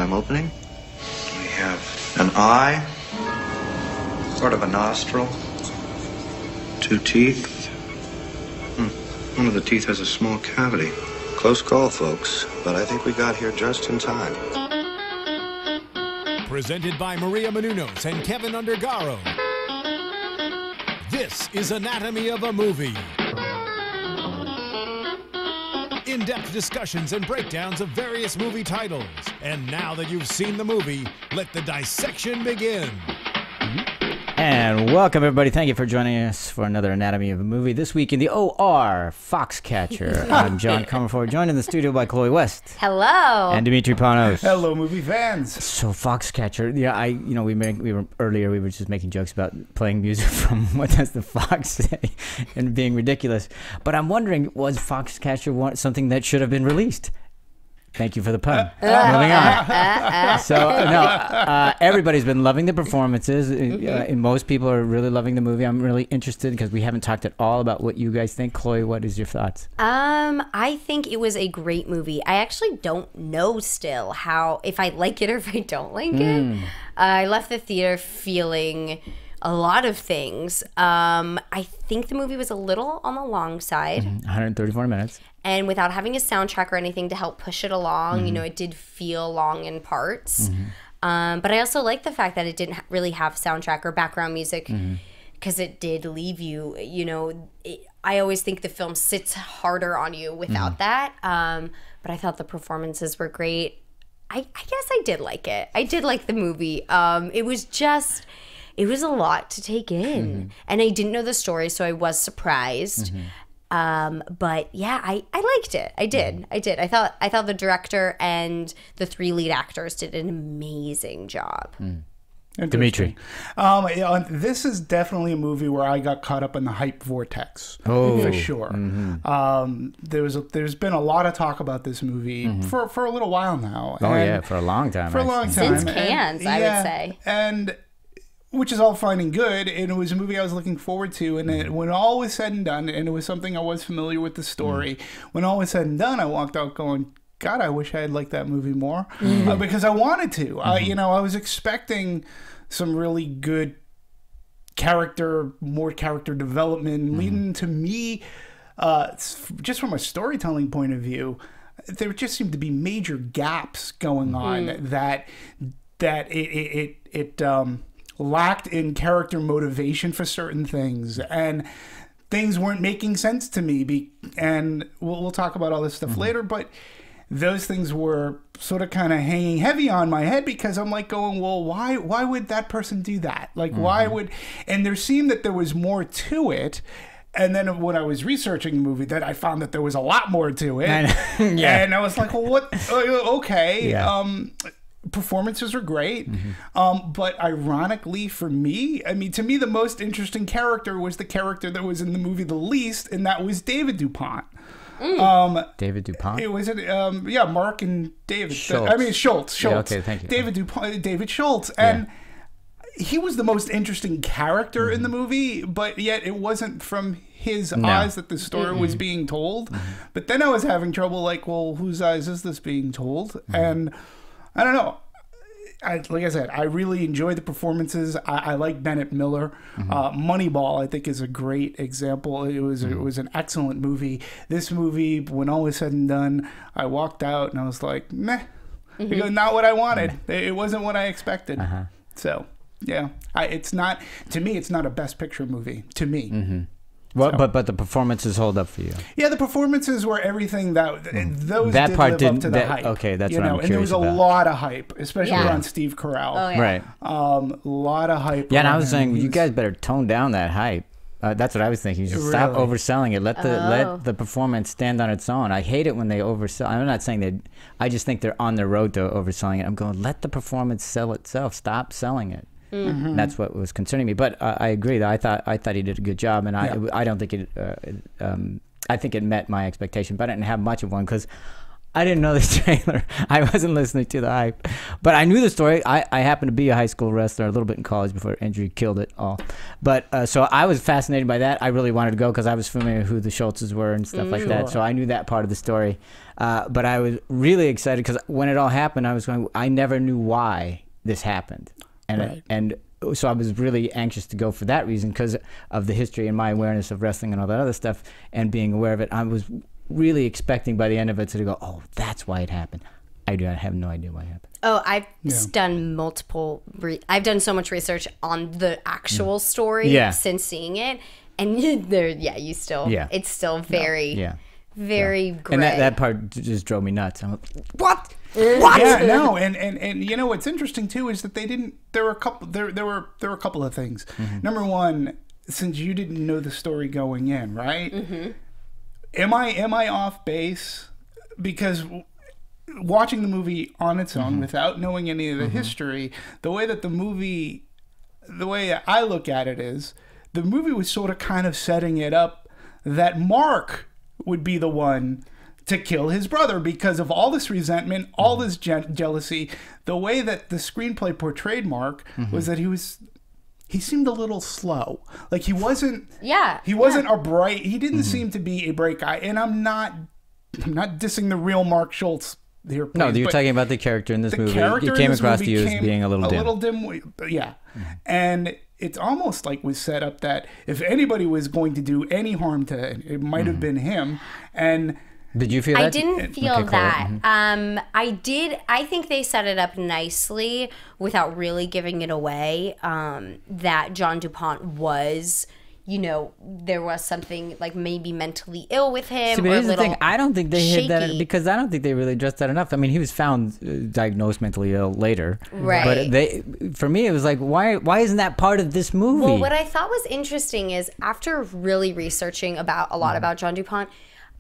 I'm opening. We have an eye, sort of a nostril, 2 teeth. One of the teeth has a small cavity. Close call, folks, but I think we got here just in time. Presented by Maria Menounos and Kevin Undergaro. This is Anatomy of a Movie. In-depth discussions and breakdowns of various movie titles. And now that you've seen the movie, let the dissection begin. And welcome, everybody. Thank you for joining us for another Anatomy of a Movie. This week in the OR, Foxcatcher. I'm John Comerford, joined in the studio by Chloe West. Hello. And Dimitri Panos. Hello, movie fans. So Foxcatcher, yeah, we were just making jokes about playing music from What Does the Fox Say and being ridiculous. But I'm wondering, was Foxcatcher something that should have been released? Thank you for the pun. Moving on. So, no, everybo's been loving the performances. And most people are really loving the movie. I'm really interested because we haven't talked at all about what you guys think. Chloe, what is your thoughts? I think it was a great movie. I actually don't know still if I like it or if I don't like it. I left the theater feeling a lot of things. I think the movie was a little on the long side. 134 minutes. And without having a soundtrack or anything to help push it along, it did feel long in parts. But I also like the fact that it didn't really have soundtrack or background music because it did leave you, I always think the film sits harder on you without that. But I thought the performances were great. I guess I did like it. I did like the movie. It was a lot to take in. And I didn't know the story, so I was surprised. But yeah, I liked it. I did. I thought the director and the 3 lead actors did an amazing job. Dimitri. This is definitely a movie where I got caught up in the hype vortex. For sure. There's been a lot of talk about this movie for a little while now. For a long time. For a long time. Since Cannes, I would say. And which is all fine and good, and it was a movie I was looking forward to, and when all was said and done, and it was something I was familiar with the story, when all was said and done, I walked out going, God, I wish I had liked that movie more, because I wanted to. I was expecting some really good more character development, leading to me, just from a storytelling point of view, there just seemed to be major gaps going on that it lacked in character motivation for certain things, and things weren't making sense to me. And we'll talk about all this stuff later, but those things were sort of kind of hanging heavy on my head because I'm like going, well, why would that person do that? Like, why would? And there seemed that there was more to it. And then when I was researching the movie, that I found that there was a lot more to it. And I was like, well, what? Okay. Yeah. Performances are great, but ironically for me, to me, the most interesting character was the character that was in the movie the least, and that was David Dupont. David Dupont? It was, Mark and David. Schultz. Schultz. Yeah, okay, thank you. David Dupont, David Schultz. And he was the most interesting character in the movie, but yet it wasn't from his eyes that the story was being told. But then I was having trouble, like, well, whose eyes is this being told? And I don't know. Like I said, I really enjoyed the performances. I like Bennett Miller. Moneyball, I think, is a great example. It was an excellent movie. This movie, when all was said and done, I walked out and I was like, meh. Because not what I wanted. It wasn't what I expected. So, yeah. It's not, to me, it's not a Best Picture movie. To me. Well, so. but the performances hold up for you. Yeah, the performances were everything that that part live didn't. Up to the hype. Okay, that's what I'm curious and there was a lot of hype, especially on Steve Carell. Oh, yeah. Right. A lot of hype. Yeah, and I was saying you guys better tone down that hype. That's what I was thinking. You should stop overselling it. Let the performance stand on its own. I hate it when they oversell. I'm not saying that. I just think they're on the road to overselling it. I'm going, let the performance sell itself. Stop selling it. That's what was concerning me. But I agree. I thought he did a good job, and I don't think it. I think it met my expectation, but I didn't have much of one because I didn't know the trailer. I wasn't listening to the hype, but I knew the story. I happened to be a high school wrestler a little bit in college before injury killed it all. But so I was fascinated by that. I really wanted to go because I was familiar with who the Schultzes were and stuff like that. So I knew that part of the story. But I was really excited because when it all happened, I never knew why this happened, and so I was really anxious to go for that reason because of the history and my awareness of wrestling and all that other stuff and being aware of it. I was really expecting by the end of it to go, oh, that's why it happened. I have no idea why it happened. Oh, I've done I've done so much research on the actual story since seeing it. And it's still very, very great. And that part just drove me nuts. I'm like, what? What? Yeah, no, and you know what's interesting too is that they didn't. There were a couple of things. Mm-hmm. Number one, since you didn't know the story going in, right? Mm-hmm. Am I off base? Because watching the movie on its own without knowing any of the history, the way I look at it is the movie was sort of kind of setting it up that Mark would be the one to kill his brother because of all this resentment, all this jealousy. The way that the screenplay portrayed Mark was that he seemed a little slow. Like he wasn't a bright, he didn't seem to be a bright guy. And I'm not dissing the real Mark Schultz here. Please, no, you're talking about the character in this movie. It came across to you as being a little dim. Yeah. And it's almost like was set up that if anybody was going to do any harm to it, it might have been him. And did you feel that? I didn't feel that. I did. I think they set it up nicely without really giving it away. That John DuPont was, there was something like maybe mentally ill with him. See, but here's the thing. I don't think they hid that because I don't think they really addressed that enough. I mean, he was found diagnosed mentally ill later. Right. But for me, it was like, why isn't that part of this movie? Well, what I thought was interesting is after really researching a lot about John DuPont,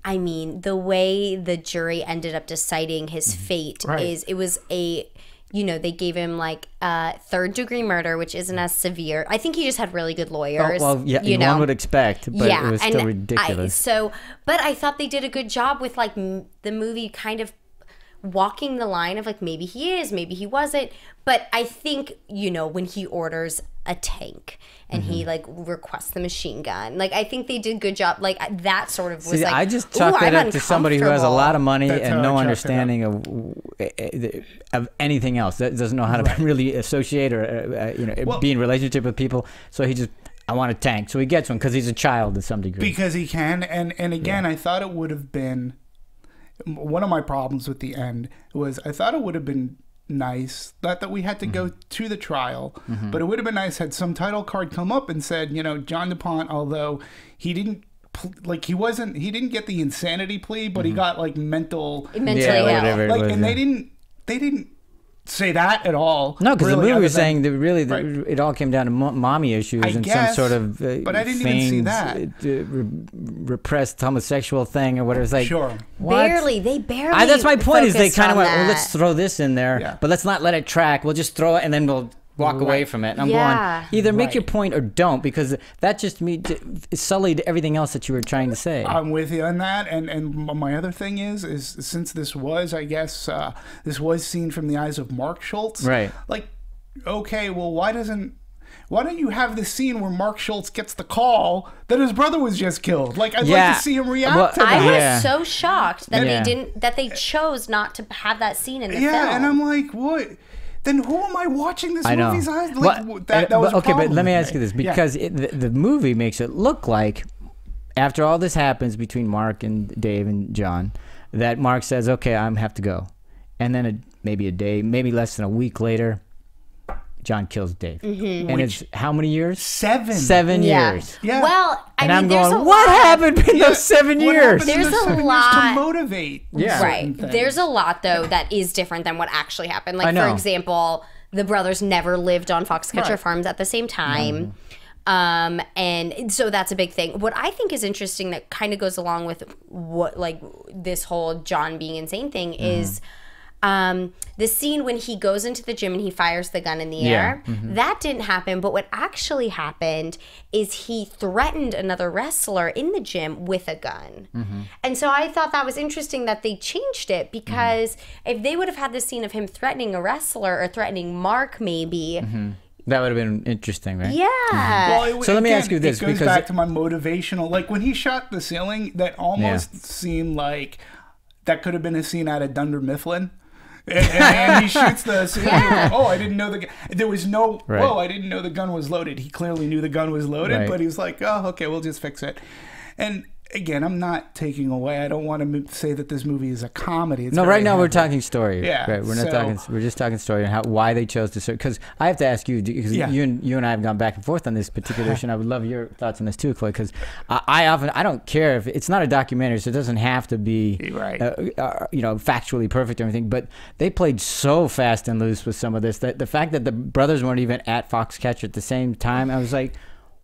I mean, the way the jury ended up deciding his fate is it was they gave him like 3rd-degree murder, which isn't as severe. I think he just had really good lawyers. One would expect, but it was still ridiculous. But I thought they did a good job with like the movie kind of walking the line of like maybe he is, maybe he wasn't. But I think, when he orders a tank and he like requests the machine gun, like I think they did a good job. Like that sort of was I just chalk that up to somebody who has a lot of money and no understanding of anything else. That doesn't know how to really associate or be in relationship with people. So I want a tank. So he gets one because he's a child to some degree. Because he can. And again, I thought it would have been one of my problems with the end was I thought it would have been nice that we had to go to the trial, but it would have been nice had some title card come up and said, John DuPont, although he didn't he didn't get the insanity plea, but he got like mentally whatever like, it was, and they didn't say that at all. No, because really, the movie was saying that really it all came down to mommy issues and some sort of but I didn't even see that repressed homosexual thing or whatever. It's like what? They barely. That's my point. Is they kind of went, well, let's throw this in there, but let's not let it track. We'll just throw it and then we'll walk away from it. And I'm going, either make your point or don't, because that just sullied everything else that you were trying to say. I'm with you on that. And my other thing is since this was, I guess, this was seen from the eyes of Mark Schultz. Right. Like, okay, well, why don't you have this scene where Mark Schultz gets the call that his brother was just killed? Like, I'd like to see him react to that. I was so shocked that they chose not to have that scene in the film. Yeah, and I'm like, what? Then who am I watching this movie's eyes? Like, that was okay, but let me ask you this, because the movie makes it look like after all this happens between Mark and Dave and John, that Mark says, okay, I have to go. And then maybe a day, maybe less than a week later, John kills Dave. Mm-hmm. And it's how many years? 7. 7 years. Yeah. Well, I'm going, what happened in those 7 years? There's a lot to motivate. Yeah. Right. There's a lot, though, that is different than what actually happened. Like, for example, the brothers never lived on Foxcatcher farms at the same time. And so that's a big thing. What I think is interesting that kind of goes along with what, like, this whole John being insane thing is The scene when he goes into the gym and he fires the gun in the air, that didn't happen. But what actually happened is he threatened another wrestler in the gym with a gun. And so I thought that was interesting that they changed it, because if they would have had the scene of him threatening a wrestler or threatening Mark maybe, that would have been interesting, right? yeah. Well, So let me ask you this, It goes because back to my motivational. Like when he shot the ceiling, that almost seemed like that could have been a scene out of Dunder Mifflin. And he shoots the ceiling. Oh, I didn't know the gun. There was no, whoa, I didn't know the gun was loaded. He clearly knew the gun was loaded, but he was like, oh, okay, we'll just fix it. And again, I'm not taking away. I don't want to say that this movie is a comedy. It's no, right now heavy. we're talking story. Yeah, right. We're not talking. We're just talking story and why they chose to. Because I have to ask you, because you and I have gone back and forth on this particular issue, and I would love your thoughts on this too, Chloe. Because I don't care if it's not a documentary, so it doesn't have to be factually perfect or anything. But they played so fast and loose with some of this that the fact that the brothers weren't even at Foxcatcher at the same time, I was like,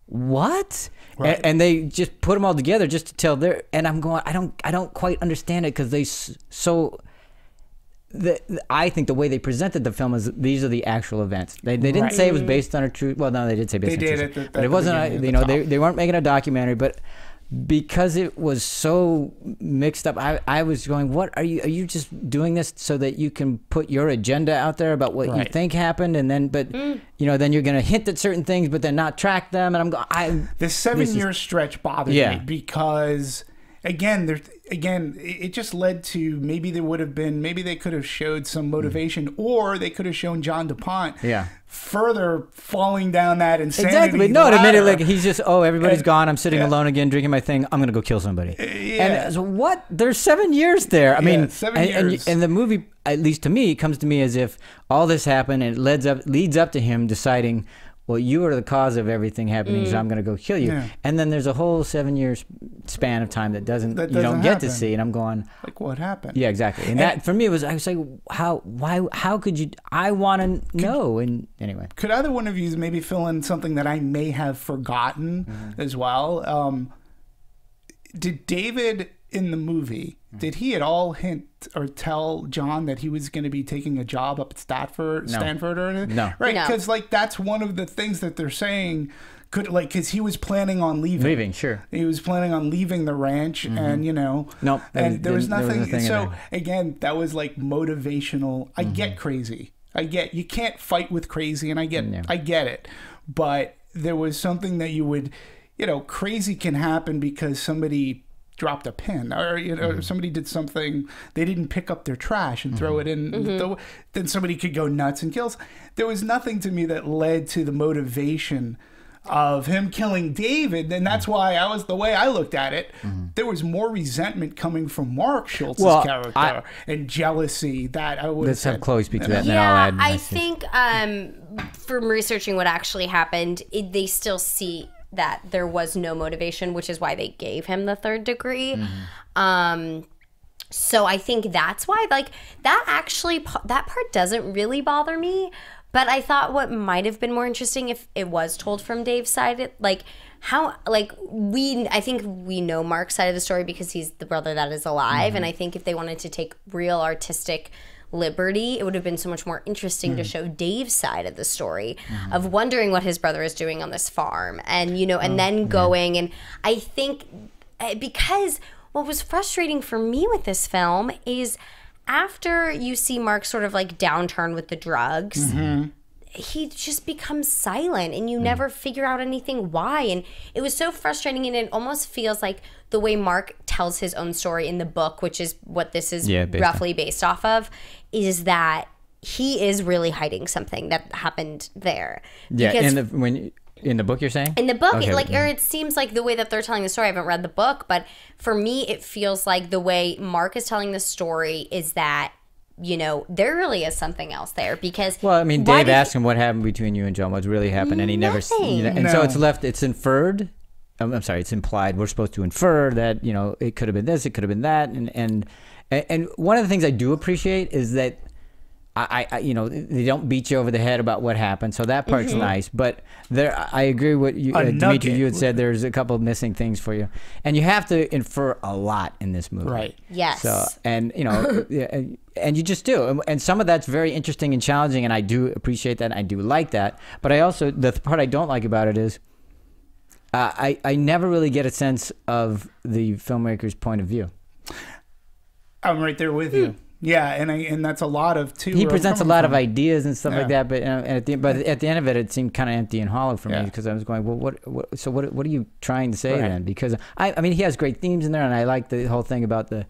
what? Right. And they just put them all together just to tell their. And I'm going, I don't quite understand it, because they I think the way they presented the film is these are the actual events. They didn't say it was based on a true. Well, no, they did say based on a true. They did, but it wasn't. They weren't making a documentary, but because it was so mixed up, I was going, what are you just doing this so that you can put your agenda out there about what you think happened, and then then you're going to hint at certain things but then not track them, and I'm going, this 7-year stretch bothered me, because it just led to maybe they could have showed some motivation, or they could have shown John DuPont further falling down that insanity exactly. No, ladder. admit it, like he's just, everybody's gone, I'm sitting alone again drinking my thing, I'm gonna go kill somebody. And so what? There's 7 years there. I mean, 7 years. And the movie, at least to me, comes to me as if all this happened and it leads up to him deciding, well, you are the cause of everything happening, so I'm going to go kill you. And then there's a whole 7-year span of time that you don't get to see, and I'm going, like, what happened? Yeah, exactly. And that for me I was like, how could you? I want to know. And anyway, could either one of you maybe fill in something that I may have forgotten as well? Did David in the movie, did he at all hint or tell John that he was going to be taking a job up at Stanford or anything? No. Right, because that's one of the things that they're saying, because he was planning on leaving. Sure. He was planning on leaving the ranch, and Nope. and there was nothing. So again, that was like motivational. I get crazy. You can't fight with crazy, and I get it. But there was something that you would, crazy can happen because somebody dropped a pin, or somebody did something, they didn't pick up their trash and throw it in, then somebody could go nuts and kill. There was nothing to me that led to the motivation of him killing David, and that's why the way I looked at it, there was more resentment coming from Mark Schultz's character and jealousy that I would let's have Chloe speak to that, and then I'll add. I think from researching what actually happened, they still see that there was no motivation, which is why they gave him the 3rd degree. So I think that's why, like, that part doesn't really bother me. But I thought what might have been more interesting if it was told from Dave's side, I think we know Mark's side of the story because he's the brother that is alive. And I think if they wanted to take real artistic liberty, it would have been so much more interesting to show Dave's side of the story of wondering what his brother is doing on this farm, and and then going. And I think because what was frustrating for me with this film is after you see Mark sort of like downturn with the drugs, he just becomes silent, and you never figure out anything why. And it was so frustrating, and it almost feels like the way Mark tells his own story in the book, which is what this is roughly based off of, is that he is really hiding something that happened there. Yeah, in the book you're saying? In the book, it seems like the way that they're telling the story, I haven't read the book, but for me it feels like the way Mark is telling the story is that there really is something else there, because Dave asked him what happened between you and John, what's really happened, and he never so it's inferred. I'm sorry, it's implied. We're supposed to infer that it could have been this, it could have been that, and one of the things I do appreciate is that you know, they don't beat you over the head about what happened, so that part's nice. But I agree with you, Dimitri. You had said there's a couple of missing things for you, and you have to infer a lot in this movie, right? Yes. So, and you know, and you just do, and some of that's very interesting and challenging, and I do appreciate that, and I do like that. But I also, the part I don't like about it is, I never really get a sense of the filmmaker's point of view. I'm right there with you. Yeah, and that's a lot of too. He presents a lot of ideas and stuff like that, but at the end of it, it seemed kind of empty and hollow for me, because I was going, well, what are you trying to say then? Because I mean, he has great themes in there, and I like the whole thing about the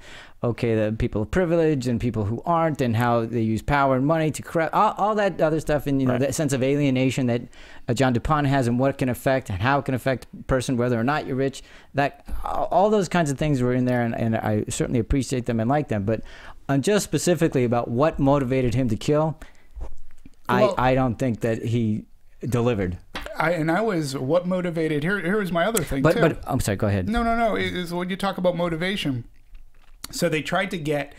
people of privilege and people who aren't, and how they use power and money to corrupt all that other stuff, and you know, that sense of alienation that John DuPont has, and what can affect and how it can affect a person whether or not you're rich. That all those kinds of things were in there, and I certainly appreciate them and like them, but. Just specifically about what motivated him to kill, I don't think that he delivered. What motivated, here was my other thing too. But I'm sorry, go ahead. No, is when you talk about motivation. So they tried to get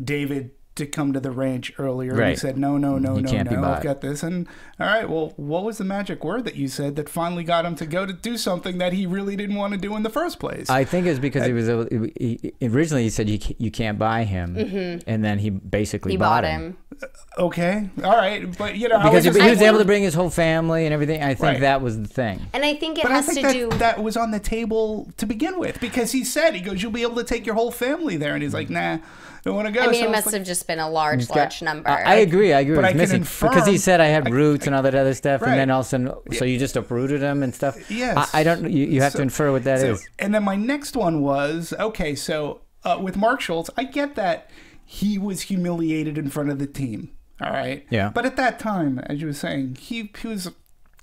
David to come to the ranch earlier. Right. He said, no, can't be I've got this. And all right, well, what was the magic word that you said that finally got him to go to do something that he really didn't want to do in the first place? I think it's because originally he said you can't buy him, and then he basically bought him. Okay, all right, but you know, because he was able to bring his whole family and everything. I think that was the thing. And I think that was on the table to begin with, because he goes, you'll be able to take your whole family there, and he's like, nah. Don't want to go. I mean, it must have just been a large number. I agree. But I missing because he said I had roots and all that other stuff, right. and then all of a sudden, so you just uprooted him and stuff. Yes. I don't. You have to infer what that is. And then my next one was so with Mark Schultz, I get that he was humiliated in front of the team. All right. Yeah. But at that time, as you were saying, he was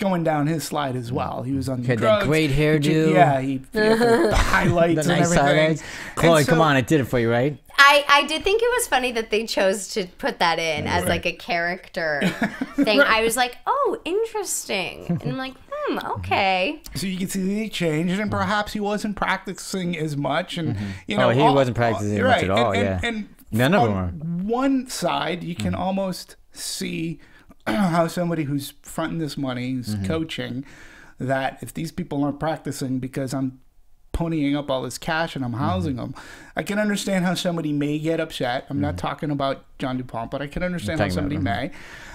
going down his slide as well. He was on had drugs. That great hairdo. Yeah, he had the highlights the and nice everything. Highlights. Chloe, come on, I did it for you, right? I did think it was funny that they chose to put that in as like a character thing. I was like, oh, interesting. And I'm like, okay. So you can see that he changed, and perhaps he wasn't practicing as much. And you know, he wasn't practicing much at all. And none of them are. One side, you can almost see how somebody who's fronting this money, who's coaching, that if these people aren't practicing because I'm ponying up all this cash and I'm housing them, I can understand how somebody may get upset. I'm not talking about John DuPont, but I can understand how somebody may.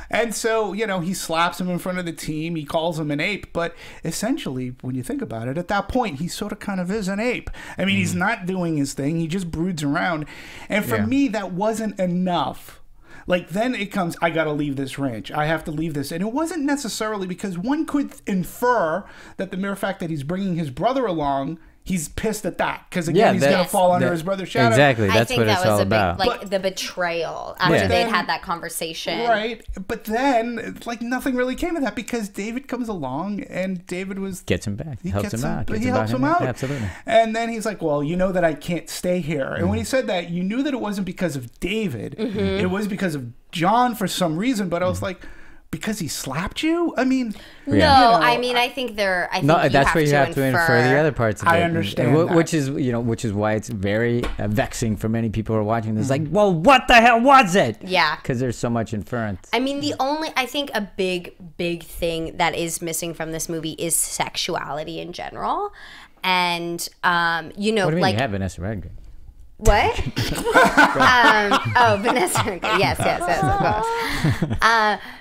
And so, you know, he slaps him in front of the team. He calls him an ape. But essentially, when you think about it, at that point, he sort of kind of is an ape. I mean, he's not doing his thing. He just broods around. And for me, that wasn't enough. Like, then it comes, I got to leave this ranch. I have to leave this. And it wasn't necessarily because one could infer that the mere fact that he's bringing his brother along, he's pissed at that. Because, again, he's going to fall under his brother's shadow. Exactly. That's what it's all about. Like, the betrayal after they'd had that conversation. Right. But then, like, nothing really came of that because David comes along and David gets him back. He helps him out. He helps him out. Absolutely. And then he's like, well, you know that I can't stay here. And when he said that, you knew that it wasn't because of David. It was because of John for some reason. But I was like, because he slapped you? I mean, I mean, I think that's where you have to infer the other parts of it. I understand that. Which is why it's very vexing for many people who are watching this. Like, well, what the hell was it? Yeah, because there's so much inference. I mean, I think a big thing that is missing from this movie is sexuality in general, and what do you mean? You have Vanessa Redgrave. What? Vanessa. Yes, of course.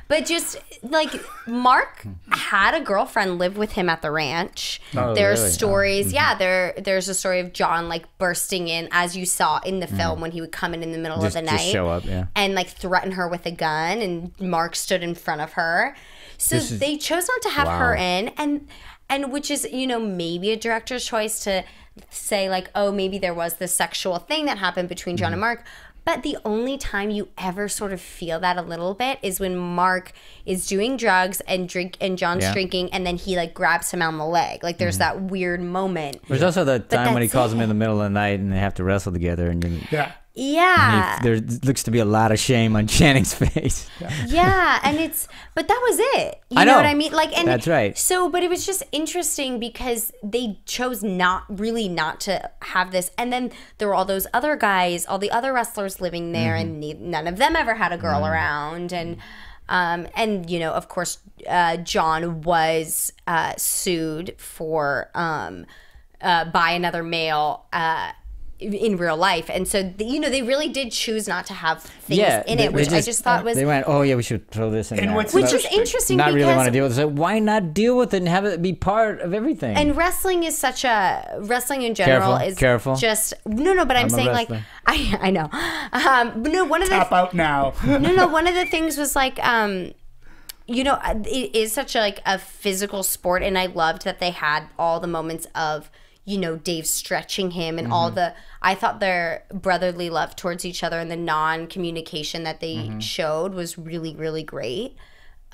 But just like Mark had a girlfriend live with him at the ranch. There's stories. There's a story of John like bursting in, as you saw in the film, when he would come in the middle of the night, just show up, and like threaten her with a gun, and Mark stood in front of her. So they chose not to have her in, and which is, you know, maybe a director's choice to say like, oh, maybe there was this sexual thing that happened between John and Mark. But the only time you ever sort of feel that a little bit is when Mark is doing drugs and John's drinking, and then he like grabs him on the leg. Like there's that weird moment. There's also the time when he calls him in the middle of the night and they have to wrestle together, and Yeah. There looks to be a lot of shame on Channing's face. Yeah, but that was it. You I know know what I mean? Like, and that's right. So, but it was just interesting because they chose not to have this, and then there were all those other guys, all the other wrestlers living there, and none of them ever had a girl around, and of course, John was sued for by another male. In real life, and so they really did choose not to have things in it, which I just thought was. They went, oh yeah, we should throw this in there. Which is interesting. Not because really want to deal with it. So why not deal with it and have it be part of everything? And wrestling is such a in general is just no. But I'm saying like I know. No, one of the tap out now. No. One of the things was like it is such a physical sport, and I loved that they had all the moments of. Dave stretching him and all I thought their brotherly love towards each other and the non-communication that they showed was really, really great.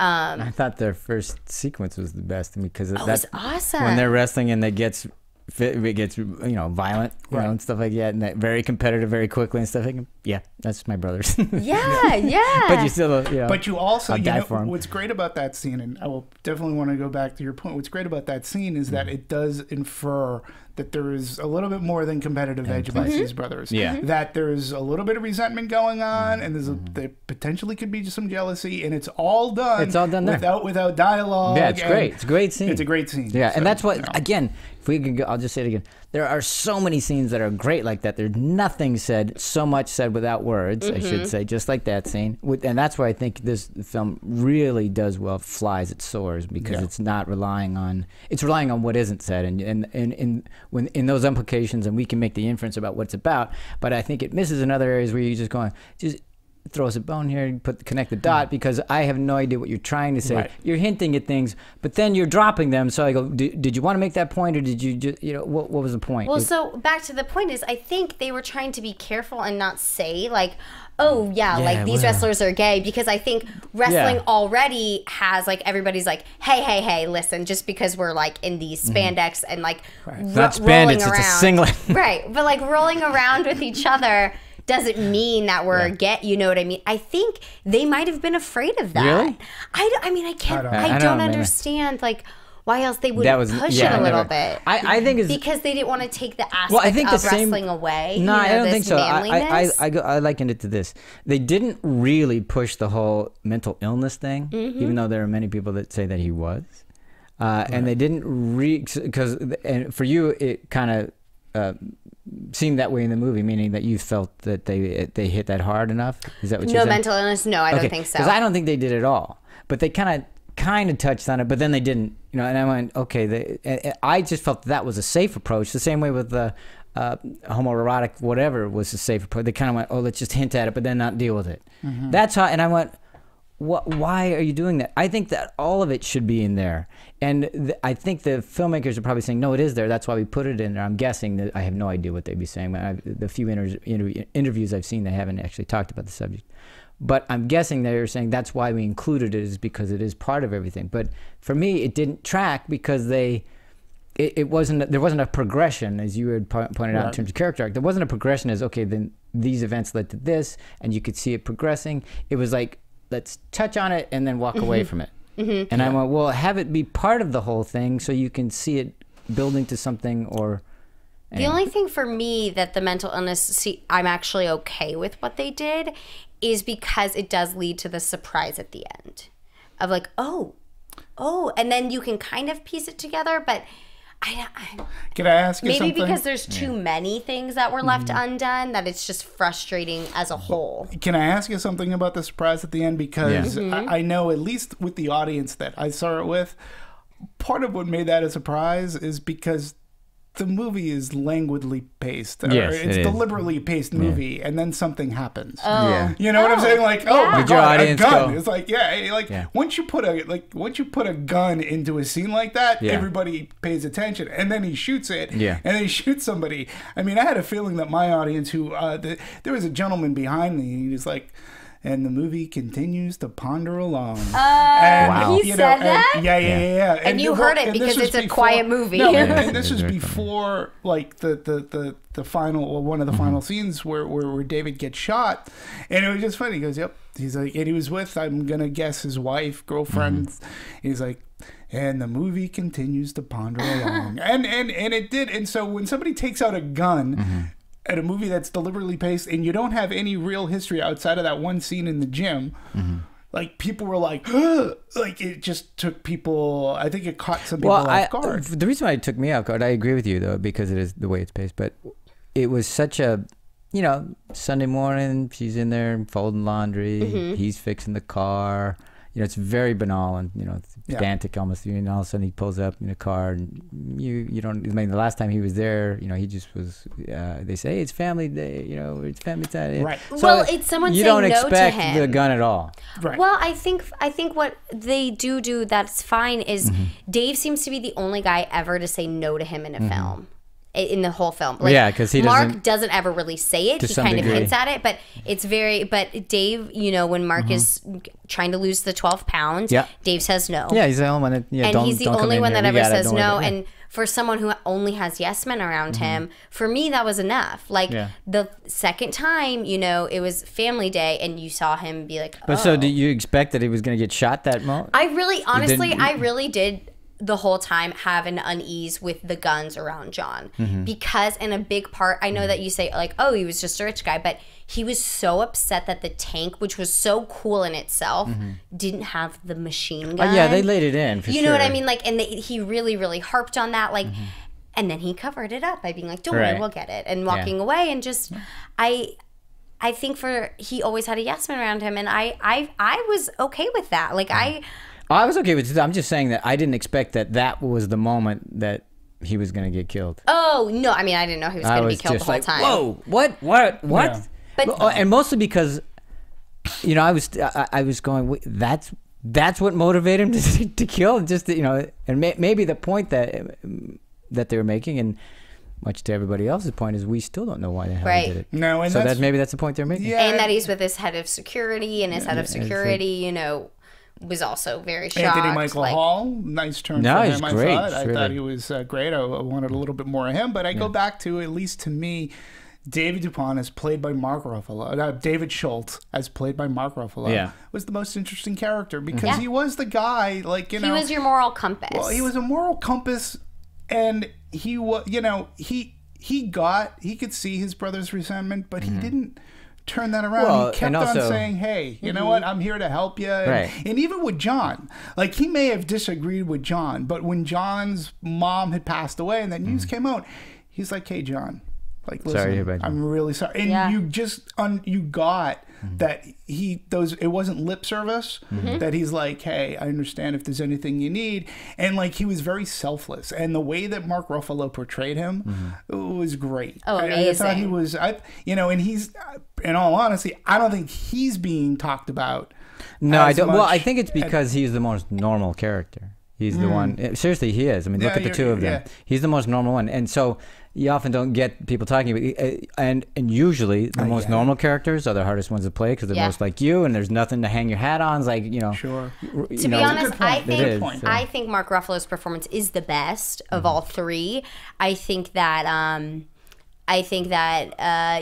I thought their first sequence was the best because it was awesome. When they're wrestling and it gets violent, and stuff like that, and that very competitive, very quickly and stuff. Yeah, that's my brothers. yeah. But you still, But you also, what's great about that scene, and I will definitely want to go back to your point. What's great about that scene is that it does infer that there is a little bit more than competitive edge by these brothers. Yeah. That there's a little bit of resentment going on, and there potentially could be some jealousy, and it's all done. It's all done without dialogue. Yeah, it's great. It's a great scene. It's a great scene. Yeah, and that's what again. If we could go, I'll just say it again. There are so many scenes that are great like that. There's nothing said, so much said without words, I should say, just like that scene. And that's why I think this film really does well, flies, it soars, because it's not relying on, it's relying on what isn't said, and in those implications, and we can make the inference about what it's about, but I think it misses in other areas where you just throw us a bone here, connect the dot, because I have no idea what you're trying to say. Right. You're hinting at things, but then you're dropping them. So I go, did you want to make that point, or did you just, what was the point? Well, so back to the point is, I think they were trying to be careful and not say like, oh yeah, like these wrestlers are gay, because I think wrestling already has like everybody's like, hey, listen, just because we're like in these spandex and like not spandex, it's a singlet, right? But like rolling around with each other doesn't mean that we're gay. You know what I mean? I think they might have been afraid of that. Really? I don't understand like why else they wouldn't push it a little bit. I think it's because they didn't want to take the aspect of wrestling away. No, I don't think so. Manliness. I likened it to this. They didn't really push the whole mental illness thing, even though there are many people that say that he was. And they didn't because for you it kind of seemed that way in the movie, meaning that you felt that they hit that hard enough. Is that what you're saying? No mental illness? No, I don't think so. Because I don't think they did at all. But they kind of touched on it, but then they didn't. And I went, okay. I just felt that was a safe approach. The same way with the homoerotic whatever was a safe approach. They kind of went, oh, let's just hint at it, but then not deal with it. That's how. And I went, why are you doing that? I think that all of it should be in there. And I think the filmmakers are probably saying, no, it is there. That's why we put it in there. I'm guessing that I have no idea what they'd be saying. The few interviews I've seen, they haven't actually talked about the subject. But I'm guessing they're saying that's why we included it, is because it is part of everything. But for me, it didn't track because there wasn't a progression, as you had pointed out in terms of character arc. There wasn't a progression as, okay, then these events led to this, and you could see it progressing. It was like, let's touch on it and then walk away from it. And I went, well, have it be part of the whole thing so you can see it building to something. Or the only thing for me that the mental illness, I'm actually okay with what they did, is because it does lead to the surprise at the end of like, oh, and then you can kind of piece it together, but can I ask you something? Maybe because there's too many things that were left undone that it's just frustrating as a whole. Can I ask you something about the surprise at the end? Because I know, at least with the audience that I saw it with, part of what made that a surprise is because the movie is languidly paced. Yes, it's deliberately paced movie, and then something happens. You know what I'm saying? Like, oh my Did your god, a audience gun! go? It's like, once you put a gun into a scene like that, everybody pays attention, and then he shoots it, and then he shoots somebody. I mean, I had a feeling that my audience, who there was a gentleman behind me, he was like, and the movie continues to ponder along. Wow. He said that? Yeah. And you heard it because it's a quiet movie. No, Yeah. and this It's is very before like the final, well, one of the final scenes where David gets shot, and it was just funny. He goes, "Yep." He's like, and he was with, I'm gonna guess, his wife, girlfriend. He's like, and the movie continues to ponder along, and it did. And so when somebody takes out a gun at a movie that's deliberately paced, and you don't have any real history outside of that one scene in the gym. Like, people were like, like, it just took people, I think it caught some people off guard. The reason why it took me off guard, I agree with you, though, because it is the way it's paced, but it was such a, you know, Sunday morning, she's in there folding laundry, he's fixing the car. You know, it's very banal and, you know, it's pedantic almost. You know, all of a sudden he pulls up in a car and you don't, I mean, the last time he was there, you know, he just was, they say, hey, it's family day, you know, it's family time. Right. So Well, it's someone you saying don't no to expect him. the gun at all. Right. Well, I think what they do that's fine is Dave seems to be the only guy ever to say no to him in a film. In the whole film. Like, yeah, because he Mark doesn't ever really say it. To He some kind degree. of hints at it, but it's very, but Dave, you know, when Mark is trying to lose the 12 pounds, Yeah. Dave says no. Yeah, he's the only one that, And don't, he's the don't come only in one here. that We ever got it, says don't worry no. about it. And for someone who only has yes men around him, for me, that was enough. Like, Yeah. the second time, you know, it was family day and you saw him be like, But so, did you expect that he was going to get shot that moment? I really, honestly, didn't- I really did the whole time have an unease with the guns around John because in a big part, I know that you say like, oh, he was just a rich guy, but he was so upset that the tank, which was so cool in itself, didn't have the machine gun. Yeah, they laid it in for You sure. know what I mean? Like, and he really, really harped on that. Like, and then he covered it up by being like, don't worry, Right. we'll get it. And walking away and just, I think he always had a yes man around him. And I was okay with that. Like, I was okay with it. I'm just saying that I didn't expect that was the moment that he was going to get killed. oh, no, I mean, I didn't know he was I going to be was killed the just whole like, time. whoa, what? Yeah. But- And mostly because, you know, I was going, "Wait, that's what motivated him to kill. Just, you know, and maybe the point that they were making, and much to everybody else's point, is we still don't know why the hell Right. he did it. No, and so that's maybe that's the point they're making. yeah. And that he's with his head of security, and his head of it's like- security, you know, was also very shocked. Anthony Michael like, Hall, nice turn No, for he's him. great. I Really. thought he was great. I wanted a little bit more of him, but I go back to, at least to me, David Dupont, as played by Mark Ruffalo, David Schultz, as played by Mark Ruffalo, Yeah. was the most interesting character because Yeah. he was the guy, like, you know. He was your moral compass. Well, he was a moral compass, and he was, you know, he could see his brother's resentment, but he didn't turn that around. Well, He kept and on also- saying, hey, you know what, I'm here to help you. And, Right. and even with John, like, he may have disagreed with John, but when John's mom had passed away and that news came out, he's like, hey, John, like, listen, Sorry to hear about I'm really sorry. And Yeah. you just, you got that it wasn't lip service, that he's like, hey, I understand if there's anything you need. And like, he was very selfless. And the way that Mark Ruffalo portrayed him was great. Oh, I thought he amazing. was, you know, and he's, in all honesty, I don't think he's being talked about. No, I as don't. Well, I much. think it's because he's the most normal character. He's the one. Seriously, he is. I mean, look Yeah, at the two of them. yeah. He's the most normal one, and so you often don't get people talking about. And usually, the most normal characters are the hardest ones to play because they're Yeah. most like you, and there's nothing to hang your hat on. It's like, you know. Sure. you To know, be honest, good point. I It think is, so. I think Mark Ruffalo's performance is the best of all three. I think that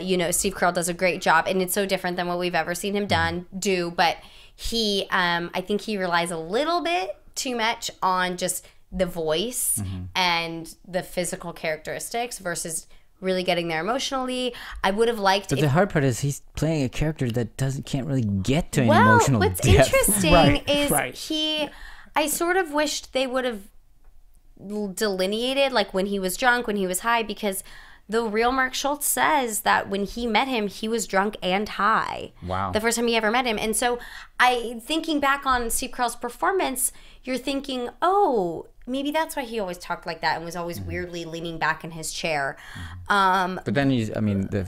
you know, Steve Carell does a great job, and it's so different than what we've ever seen him do. But he, I think he relies a little bit too much on just the voice and the physical characteristics versus really getting there emotionally. I would have liked But if the hard part is he's playing a character that can't really get to any well, emotional what's depth. interesting Right, is right. I sort of wished they would have delineated like when he was drunk, when he was high, because the real Mark Schultz says that when he met him, he was drunk and high. Wow. The first time he ever met him. And so thinking back on Steve Carell's performance, you're thinking, oh, maybe that's why he always talked like that and was always weirdly leaning back in his chair. But then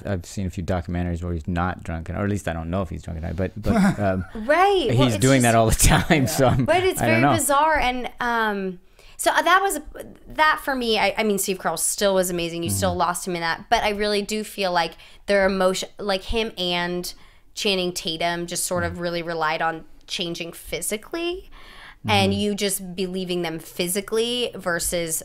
I've seen a few documentaries where he's not drunk, or at least I don't know if he's drunk or not. But Right. Well, he's it's doing just- that all the time. So But it's I don't very know. bizarre, and so that for me. I mean, Steve Carell still was amazing. You still lost him in that, but I really do feel like their emotion, like him and Channing Tatum just sort of really relied on changing physically, and you just believing them physically versus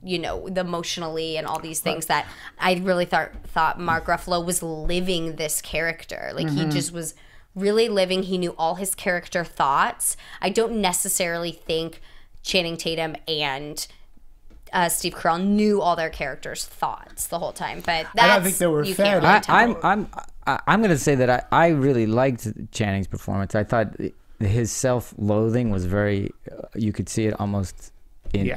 you know, the emotionally and all these things that I really thought Mark Ruffalo was living this character. Like he just was really living. He knew all his character thoughts. I don't necessarily think Channing Tatum and Steve Carell knew all their characters' thoughts the whole time, but that's, I don't think they were fed. I'm going to say that I really liked Channing's performance. I thought his self-loathing was very, you could see it almost in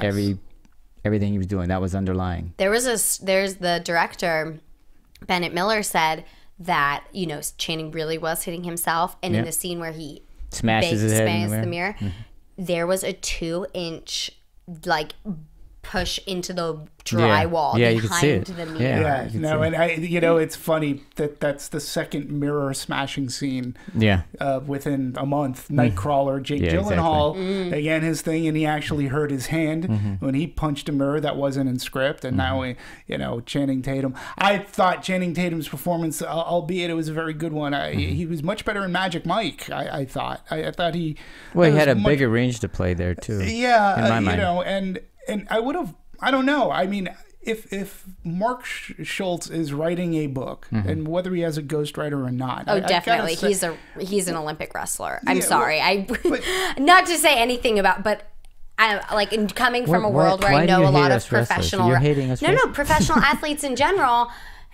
everything he was doing. That was underlying. There's the director, Bennett Miller, said that, you know, Channing really was hitting himself, and in the scene where he smashes his head in the mirror, there was a 2-inch like push into the drywall behind the mirror. Yeah, no, and it's funny that that's the second mirror smashing scene. Yeah, within a month. Nightcrawler, Jake Gyllenhaal, again his thing, and he actually hurt his hand when he punched a mirror that wasn't in script, and now Channing Tatum. I thought Channing Tatum's performance, albeit it was a very good one, he was much better in Magic Mike. I thought he. Well, he had a bigger range to play there too. Yeah, in my mind. And I would have, I don't know. I mean, if Mark Schultz is writing a book, and whether he has a ghostwriter or not. Definitely. He's an Olympic wrestler. I'm sorry. Not to say anything about, but coming from a world where I know a lot of professional. You're hating us. Professional athletes in general.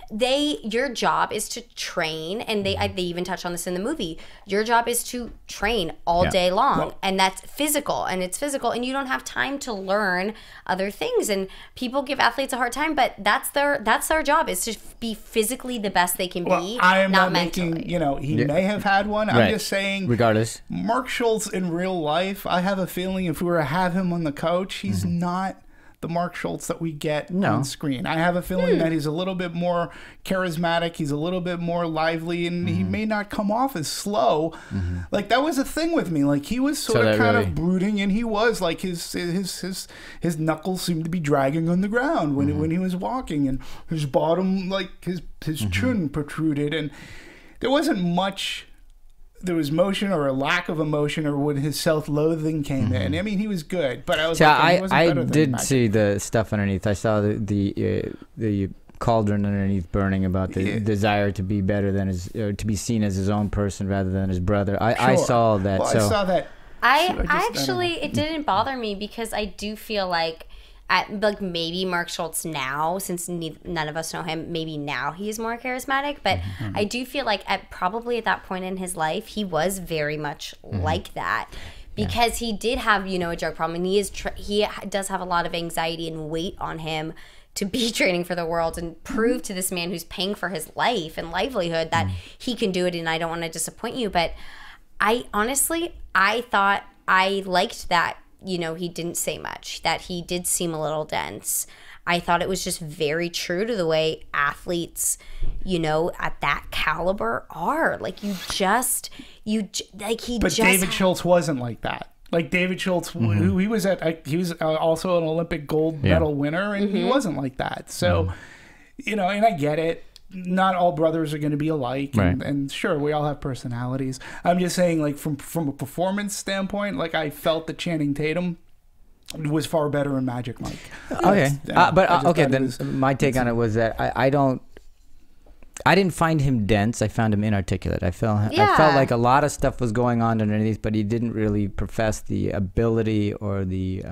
Your job is to train, and they even touch on this in the movie. Your job is to train all day long, and that's physical, and you don't have time to learn other things. And people give athletes a hard time, but that's their job, is to be physically the best they can be. I am not mentally. making, he may have had one. Right. I'm just saying, regardless, Mark Schultz in real life, I have a feeling if we were to have him on the couch, he's not the Mark Schultz that we get on screen. I have a feeling that he's a little bit more charismatic. He's a little bit more lively, and he may not come off as slow. Like that was a thing with me. Like he was sort of kind of brooding, and he was like his knuckles seemed to be dragging on the ground when he was walking, and his bottom, like his chin protruded, and there wasn't much. There was motion or a lack of emotion, or when his self-loathing came in. I mean, he was good, but I was. I did see the stuff underneath. I saw the cauldron underneath burning about the desire to be better than to be seen as his own person rather than his brother. I saw that. Well, I saw that. It didn't bother me, because I do feel like maybe Mark Schultz now, since none of us know him, maybe now he's more charismatic, but I do feel like probably at that point in his life he was very much like that, because he did have a drug problem, and he does have a lot of anxiety and weight on him to be training for the world and prove to this man who's paying for his life and livelihood that he can do it, and I don't want to disappoint you. But I thought I liked that he didn't say much, that he did seem a little dense. I thought it was just very true to the way athletes, at that caliber are. Like David Schultz wasn't like that. Like David Schultz, who he was also an Olympic gold medal winner, and he wasn't like that. So, and I get it. Not all brothers are going to be alike, and sure, we all have personalities. I'm just saying, like from a performance standpoint, like I felt that Channing Tatum was far better in Magic Mike. Okay, then my take on it was that I didn't find him dense. I found him inarticulate. I felt like a lot of stuff was going on underneath, but he didn't really profess the ability or the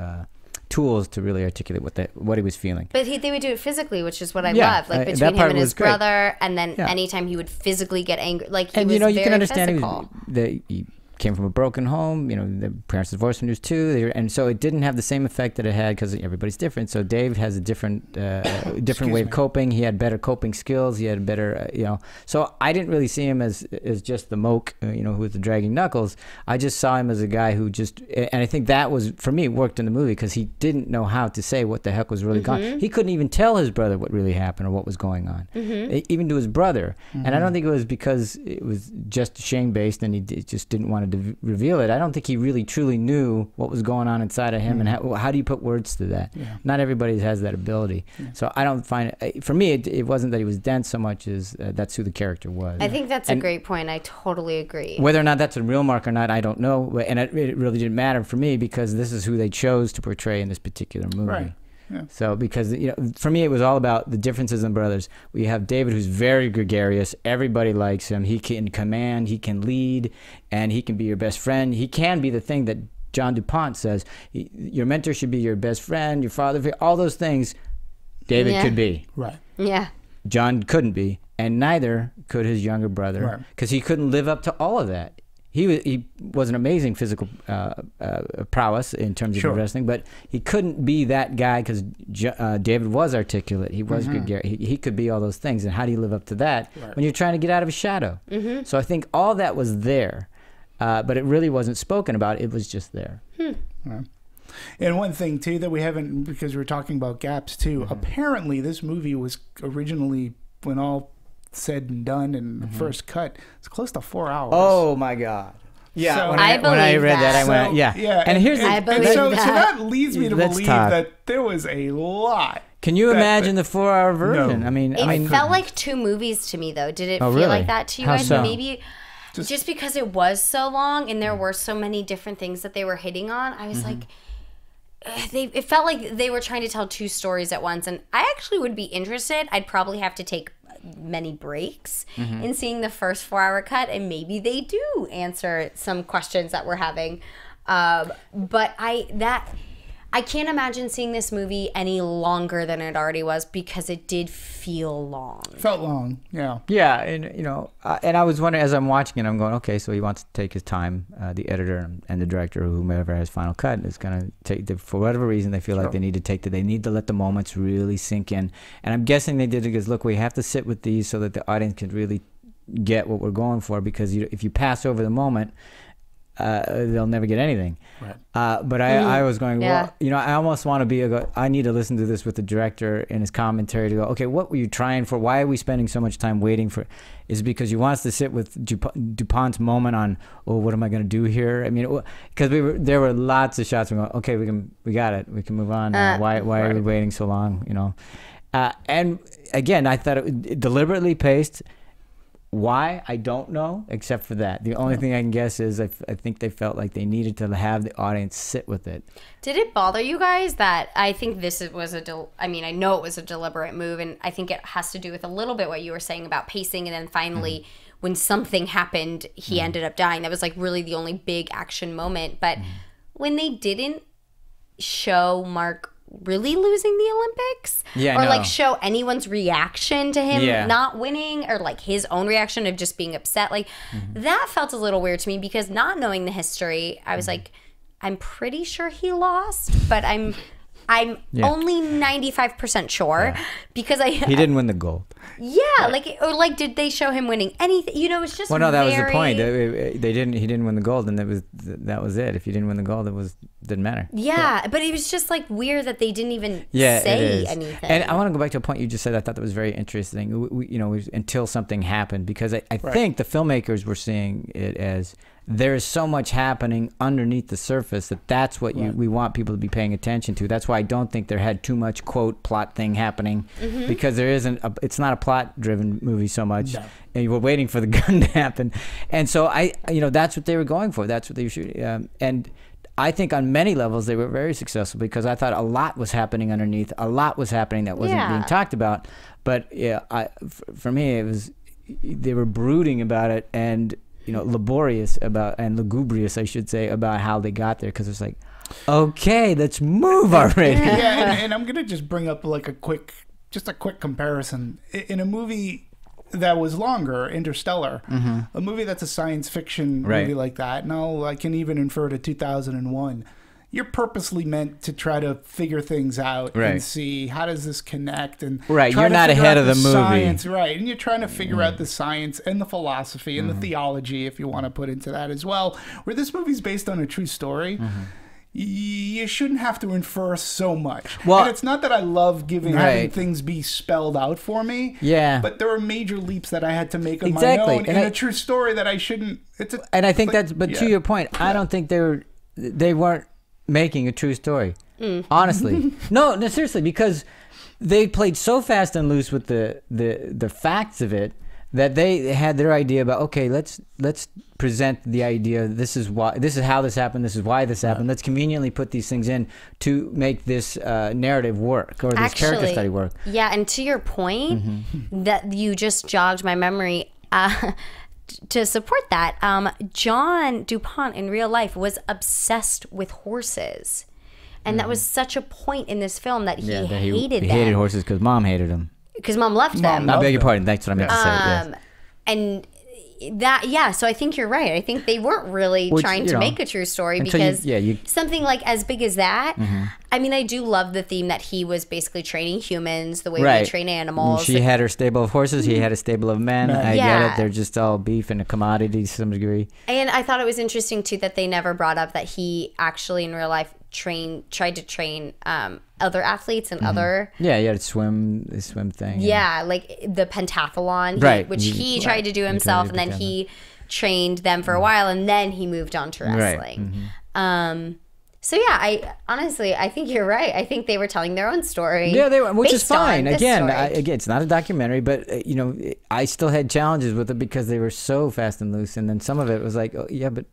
tools to really articulate what he was feeling. But they would do it physically, which is what I love. Like between him and his brother, and then anytime he would physically get angry, like he was very you can understand physical. He came from a broken home. The parents divorced when he was 2, and so it didn't have the same effect that it had, because everybody's different. So Dave has a different way of coping. He had better coping skills. He had better, So I didn't really see him as just the moke, who was the dragging knuckles. I just saw him as a guy who just, and I think that was, for me, worked in the movie, because he didn't know how to say what the heck was really going on. He couldn't even tell his brother what really happened or what was going on, even to his brother. And I don't think it was because it was just shame-based and he just didn't want to to reveal it, I don't think he really truly knew what was going on inside of him. And how do you put words to that? Yeah. Not everybody has that ability. Yeah. So I don't find it, for me, it wasn't that he was dense so much as that's who the character was. I think that's a great point. I totally agree. Whether or not that's a real mark or not, I don't know. And it really didn't matter for me because this is who they chose to portray in this particular movie. Right. Yeah. So because for me it was all about the differences in brothers. We have David, who's very gregarious. Everybody likes him. He can command, he can lead, and he can be your best friend. He can be the thing that John DuPont says. Your mentor should be your best friend, your father, all those things David could be. Right. Yeah. John couldn't be, and neither could his younger brother, because he couldn't live up to all of that. He was an amazing physical prowess in terms of wrestling, but he couldn't be that guy because David was articulate. He was good. He could be all those things. And how do you live up to that when you're trying to get out of a shadow? So I think all that was there, but it really wasn't spoken about. It was just there. And one thing, too, that we haven't, because we're talking about gaps, too, apparently this movie was originally, when all said and done and the first cut, it's close to 4 hours. Oh my God! Yeah, So, when I read that, I went, yeah. And here's I believe so that. that leads me to Let's believe talk. that there was a lot. Can you imagine the 4-hour version? No. I mean, It felt like 2 movies to me, though. Did it feel really? like that to you How guys? so? Maybe just because it was so long and there were so many different things that they were hitting on, I was like, it felt like they were trying to tell 2 stories at once. And I actually would be interested. I'd probably have to take many breaks in seeing the first 4-hour cut, and maybe they do answer some questions that we're having. But I can't imagine seeing this movie any longer than it already was because it did feel long. Felt long, yeah. Yeah, and and I was wondering as I'm watching it, I'm going, okay, so he wants to take his time. The editor and the director, or whomever has final cut, is going to take for whatever reason they feel like they need to let the moments really sink in. And I'm guessing they did it because look, we have to sit with these so that the audience can really get what we're going for. Because if you pass over the moment, they'll never get anything. Right. But I was going, well, I almost want to be I need to listen to this with the director in his commentary to go, okay, what were you trying for? Why are we spending so much time waiting for? Is it because you want us to sit with DuPont's moment on, oh, what am I going to do here? I mean, because there were lots of shots. We're going, okay, we got it. We can move on. Why are we waiting so long? And again, I thought it deliberately paced. Why? I don't know, except for that. The only thing I can guess is I think they felt like they needed to have the audience sit with it. Did it bother you guys that I think this was I know it was a deliberate move, and I think it has to do with a little bit what you were saying about pacing, and then finally when something happened, he ended up dying. That was like really the only big action moment. But when they didn't show Mark really losing the Olympics, or like show anyone's reaction to him not winning, or like his own reaction of just being upset, like that felt a little weird to me, because not knowing the history, I was like, I'm pretty sure he lost, but I'm only 95% sure because he didn't win the gold. Yeah, like did they show him winning anything? It's just that was the point. He didn't win the gold, and that was it. If you didn't win the gold, didn't matter. Yeah, but it was just like weird that they didn't even say anything. And I want to go back to a point you just said. I thought that was very interesting. Until something happened, because I think the filmmakers were seeing it as there is so much happening underneath the surface that's what we want people to be paying attention to. That's why I don't think there had too much quote plot thing happening, because there isn't. It's not a plot driven movie so much, and you were waiting for the gun to happen, and so that's what they were going for. That's what they were shooting, and I think on many levels they were very successful, because I thought a lot was happening underneath. A lot was happening that wasn't being talked about, but for me it was they were brooding about it and laborious about, and lugubrious, I should say, about how they got there, because it's like, okay, let's move already. And I'm gonna just bring up like a quick comparison in a movie that was longer, Interstellar, a movie that's a science fiction movie like that. Now I can even infer to 2001. You're purposely meant to try to figure things out and see how does this connect, and you're not ahead of the movie, science, and you're trying to figure out the science and the philosophy and the theology, if you want to put into that as well. Where this movie's based on a true story, you shouldn't have to infer so much. Well, and it's not that I love having things be spelled out for me. Yeah. But there are major leaps that I had to make of Exactly. my own in a true story that I shouldn't. And I think to your point, I don't think they weren't making a true story. Honestly. No, seriously, because they played so fast and loose with the facts of it that they had their idea about, okay, let's present the idea, this is how this happened, this is why this happened. Let's conveniently put these things in to make this narrative work, or this character study work. Yeah, and to your point, that you just jogged my memory, to support that, John DuPont in real life was obsessed with horses. And that was such a point in this film that he hated them. He hated horses because Mom hated them. Because Mom loved them. I beg your pardon. That's what I meant to say. Yes. And so I think you're right. I think they weren't really trying to make a true story, because something like as big as that, I mean, I do love the theme that he was basically training humans the way we train animals. She had her stable of horses. He had a stable of men. I get it. They're just all beef and a commodity to some degree. And I thought it was interesting, too, that they never brought up that he actually in real life tried to train other athletes and other the swim thing, like the pentathlon, which he tried to do himself, and then he trained them for a while, and then he moved on to wrestling. So yeah, I think you're right. I think they were telling their own story. Yeah, they were, which is fine. Again, it's not a documentary, but I still had challenges with it because they were so fast and loose, and then some of it was like, oh yeah, but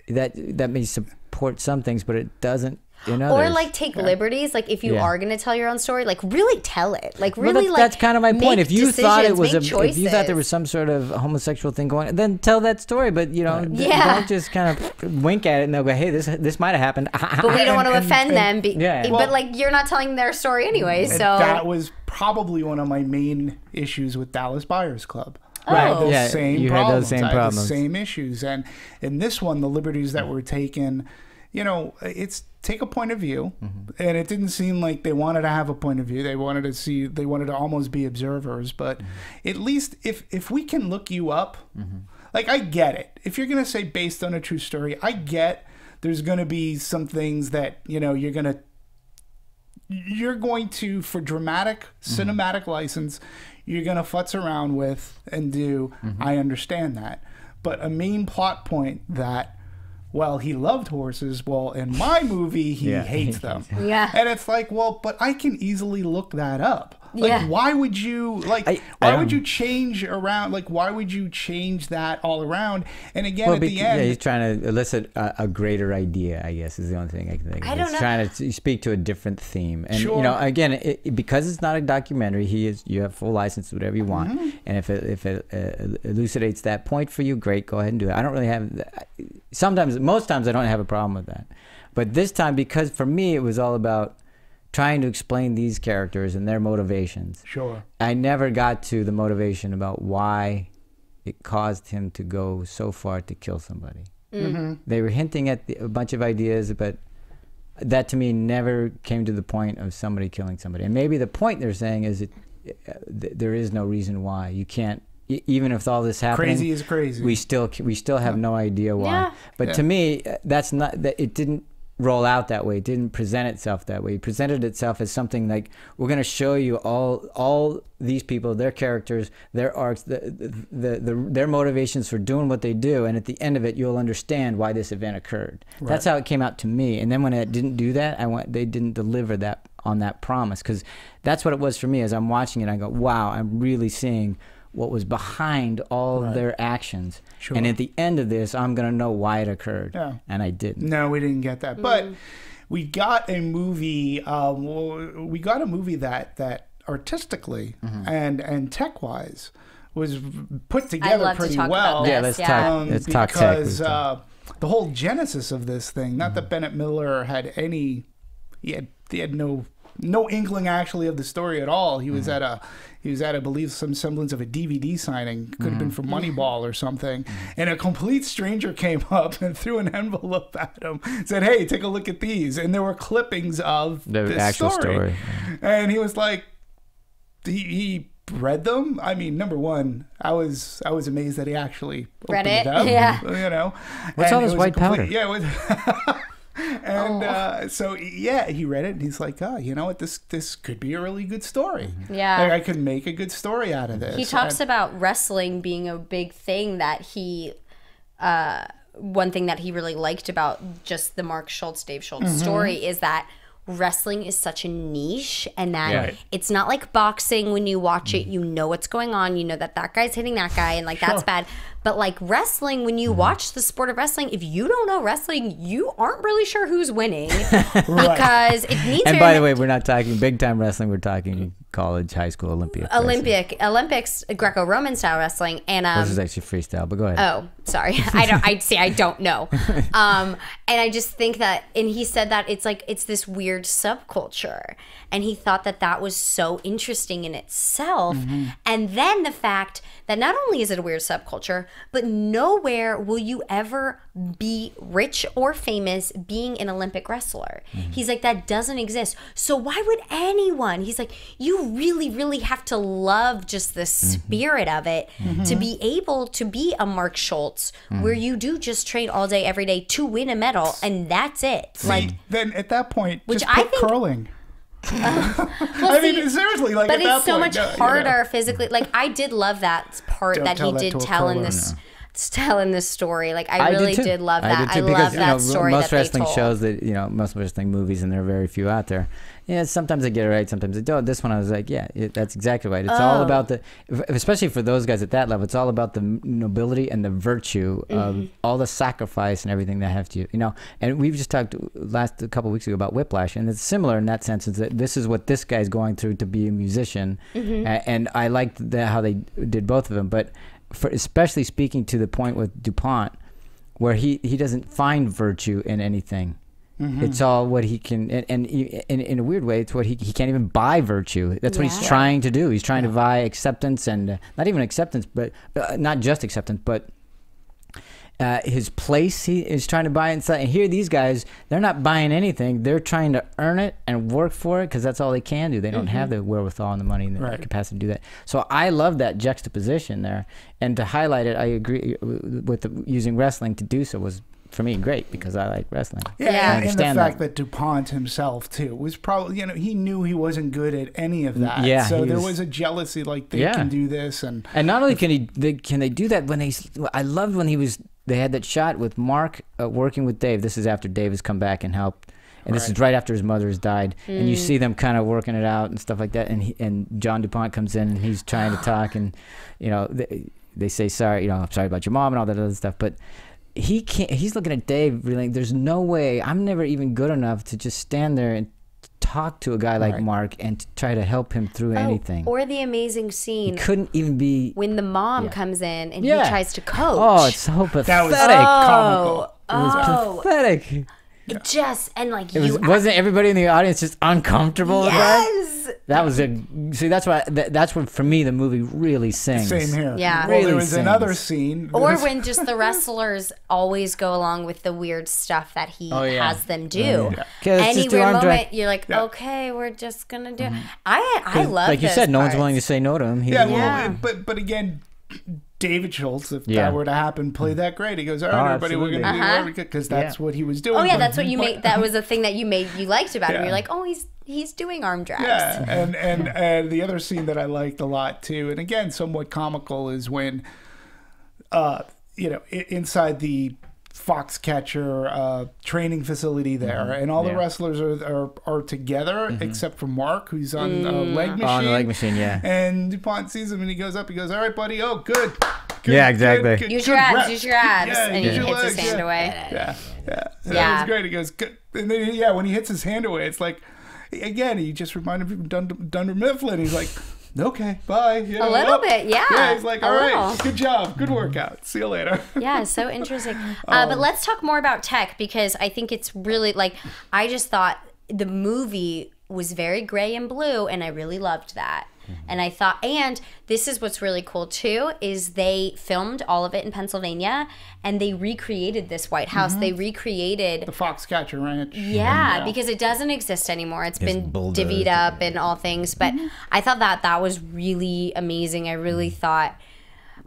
that may support some things, but it doesn't in others. Or like take liberties. Like if you are going to tell your own story, like really tell it. Like really, that's kind of my point. If you thought it was if you thought there was some sort of homosexual thing going on, then tell that story. But don't just kind of wink at it and they'll go, hey, this might have happened. But we don't want to offend them. But like you're not telling their story anyway. So that was probably one of my main issues with Dallas Buyers Club. Right. Those same problems. Had those same problems. The same issues. And in this one, the liberties that were taken, it's take a point of view. And it didn't seem like they wanted to have a point of view. They wanted to almost be observers. But at least if we can look you up, like I get it. If you're going to say based on a true story, I get there's going to be some things that, you're going to, for dramatic, cinematic license, you're going to futz around with and do. I understand that. But a main plot point that, well, he loved horses. Well, in my movie, he hates them. And it's like, well, but I can easily look that up. Like, why would you, why would you change around, why would you change that all around? And again, at the end... he's trying to elicit a greater idea, I guess, is the only thing I can think of. I don't know. He's trying to speak to a different theme. And, again, because it's not a documentary, you have full license to whatever you want. And if it elucidates that point for you, great, go ahead and do it. I don't really have... Most times I don't have a problem with that. But this time, because for me, it was all about trying to explain these characters and their motivations. Sure. I never got to the motivation about why it caused him to go so far to kill somebody. They were hinting at a bunch of ideas, but that to me never came to the point of somebody killing somebody. And maybe the point they're saying is there is no reason why. You can't, even if all this happening, crazy is crazy. We still have no idea why. But to me, that's not that. It didn't roll out that way. It didn't present itself that way. It presented itself as something like, we're going to show you all these people, their characters, their arcs, their motivations for doing what they do, and at the end of it, you'll understand why this event occurred. Right. That's how it came out to me. And then when it didn't do that, they didn't deliver that on that promise, because that's what it was for me. As I'm watching it, I go, wow, I'm really seeing what was behind all of their actions. Sure. And at the end of this, I'm going to know why it occurred. Yeah. And I didn't. No, we didn't get that. But we got a movie, that artistically and tech-wise was put together pretty well. Yeah, let's talk tech. Because the whole genesis of this thing, not that Bennett Miller had any, he had no inkling actually of the story at all. He was at I believe some semblance of a DVD signing, could have been for Moneyball or something, and a complete stranger came up and threw an envelope at him, said, hey, take a look at these, and there were clippings of the actual story. And he was like, he read them. I mean, number one, I was amazed that he actually read it. Up, yeah, you know. What's all this white powder? Yeah. And so yeah, he read it and he's like, oh, you know what, this could be a really good story. Yeah. Like, I could make a good story out of this. He talks about wrestling being a big thing that he one thing that he really liked about just the Mark Schultz, Dave Schultz story is that wrestling is such a niche, and that it's not like boxing. When you watch it, you know what's going on, you know that guy's hitting that guy, and like that's bad. But like wrestling, when you watch the sport of wrestling, if you don't know wrestling, you aren't really sure who's winning because it needs. And by the way, we're not talking big time wrestling. We're talking college, high school, Olympics, Greco-Roman style wrestling, and this is actually freestyle. But go ahead. Oh, sorry, I don't know. And I just think that, and he said that it's this weird subculture, and he thought that was so interesting in itself. And then the fact that not only is it a weird subculture, but nowhere will you ever be rich or famous being an Olympic wrestler. He's like, that doesn't exist. So why would anyone? He's like, you really, really have to love just the spirit of it to be able to be a Mark Schultz, where you do just train all day, every day to win a medal, and that's it. See, like, then at that point, which just I put think curling. well, I mean, seriously, like, but at that it's so point, much harder physically. Like, I did love that part Don't that tell he that did to a tell in curler. this. Telling this story, like I really too. did love that. I did too, love because, that story most that they wrestling told. shows that most wrestling movies, and there are very few out there. Yeah, sometimes they get it right, sometimes they don't. This one, I was like, yeah, that's exactly right. It's all about especially for those guys at that level, it's all about the nobility and the virtue of all the sacrifice and everything that have to, And we've just talked a couple of weeks ago about Whiplash, and it's similar in that sense. Is that this is what this guy's going through to be a musician, and I liked how they did both of them, but. Especially speaking to the point with DuPont, where he doesn't find virtue in anything. It's all what he can, and in a weird way, it's what he can't even buy virtue. That's what he's trying to do. He's trying to buy acceptance, and not even acceptance, but not just acceptance, but his place he is trying to buy inside. And here, these guys, they're not buying anything. They're trying to earn it and work for it, because that's all they can do. They don't have the wherewithal and the money and the capacity to do that. So I love that juxtaposition there. And to highlight it, I agree with using wrestling to do so was, for me, great, because I like wrestling. Yeah, I and the understand fact that DuPont himself too was probably, he knew he wasn't good at any of that. Yeah, so there was a jealousy, like they can do this, and not only can they do that when I loved when they had that shot with Mark working with Dave. This is after Dave has come back and helped. And this is right after his mother has died, and you see them kind of working it out and stuff like that. And John DuPont comes in and he's trying to talk, and they say sorry, I'm sorry about your mom and all that other stuff, but he can't. He's looking at Dave, really. There's no way. I'm never even good enough to just stand there and talk to a guy like Mark and to try to help him through anything. Or the amazing scene. He couldn't even be when the mom comes in and he tries to coach. Oh, it's so pathetic. that was comical. It was pathetic. Just and like wasn't everybody in the audience just uncomfortable with that? Yes. That was that's why that's when, for me, the movie really sings. Same here. Yeah. Well, Really there was sings. another scene. Or when just the wrestlers always go along with the weird stuff that he has them do. Okay, let's just Any do weird arm drag. moment, you're like, okay, we're just gonna do. I love Like you those said, no one's parts. willing to say no to him. Yeah, well, but again, David Schultz, if that were to happen, played that great. He goes, all right, everybody, we're going to do whatever, because that's what he was doing. Oh yeah, that's what you made. That was the thing that you liked about him. You're like, oh, he's doing arm drags. Yeah, and the other scene that I liked a lot too, and again, somewhat comical, is when, inside the Foxcatcher training facility there, and all the wrestlers are together except for Mark, who's on a leg machine. On the leg machine, yeah. And DuPont sees him and he goes up. He goes, "All right, buddy. Oh, good. Yeah, exactly. Use your abs, reps. use your abs," Yeah, and he use your hits his legs, hand away. Yeah. That was great. He goes, good. And then when he hits his hand away, it's like, again, he just reminded me of Dunder Mifflin. He's like, okay, bye. A little bit, yeah. Yeah, he's like, A all right, little. good job, good workout. See you later. Yeah, so interesting. But let's talk more about tech, because I think it's really, like, I just thought the movie was very gray and blue, and I really loved that. And I thought, and this is what's really cool too, is they filmed all of it in Pennsylvania, and they recreated this White House. They recreated The Foxcatcher Ranch. Yeah, because it doesn't exist anymore. It's been divvied up and all things. But I thought that was really amazing. I really thought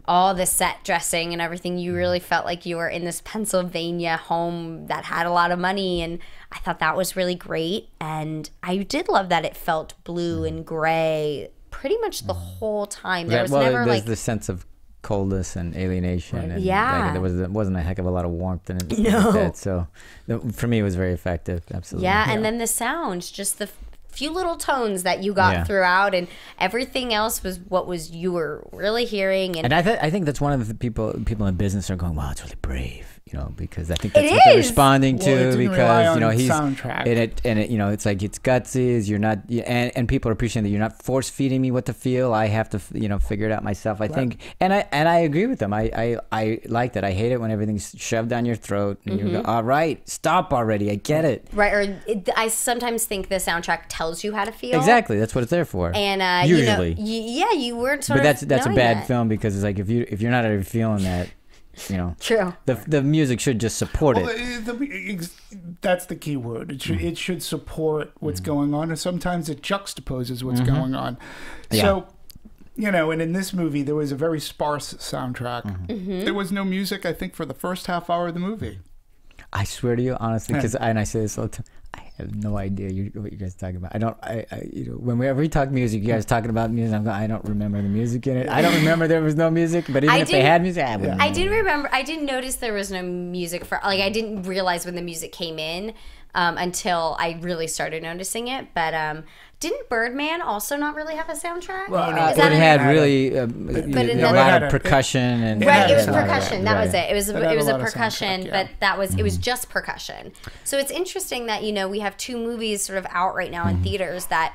all the set dressing and everything. You really felt like you were in this Pennsylvania home that had a lot of money, and I thought that was really great. And I did love that it felt blue and gray pretty much the whole time. There was never there's like the sense of coldness and alienation, and Yeah. there wasn't a heck of a lot of warmth in it. No. Like that. So for me, it was very effective. Absolutely. Yeah, and then the sounds, just the few little tones that you got throughout, and everything else was what was you were really hearing. And I think that's one of the people in business are going, wow, it's really brave, because I think that's what they're responding to, Well, it didn't rely because on he's soundtrack. and it it's like it's gutsy. You're not, and people are appreciating that you're not force feeding me what to feel. I have to figure it out myself. I think, and I agree with them. I like that. I hate it when everything's shoved down your throat and you go, all right, stop already. I get it. Right, or I sometimes think the soundtrack tells you how to feel. Exactly, that's what it's there for. And usually, you weren't sort but of. that's a knowing bad that. film, because it's like if you're not already feeling that, True. the music should just support Well, it. that's the key word. It should support what's going on, and sometimes it juxtaposes what's going on. Yeah. So, and in this movie, there was a very sparse soundtrack. There was no music, I think, for the first half hour of the movie. I swear to you, honestly, because I say this all the time, I have no idea what you guys are talking about. Whenever we talk music, you guys talking about music, I don't remember the music in it. I don't remember there was no music, but even if they had music, I wouldn't. I did remember. I didn't notice there was no music for. Like, I didn't realize when the music came in until I really started noticing it. But didn't Birdman also not really have a soundtrack? Well, no. Is But that it an- had really a another- lot of percussion and Right, it was Yeah. percussion. That was it. It was had it was a a lot of percussion, soundtrack, but that was it was just percussion. So it's interesting that we have two movies sort of out right now in theaters that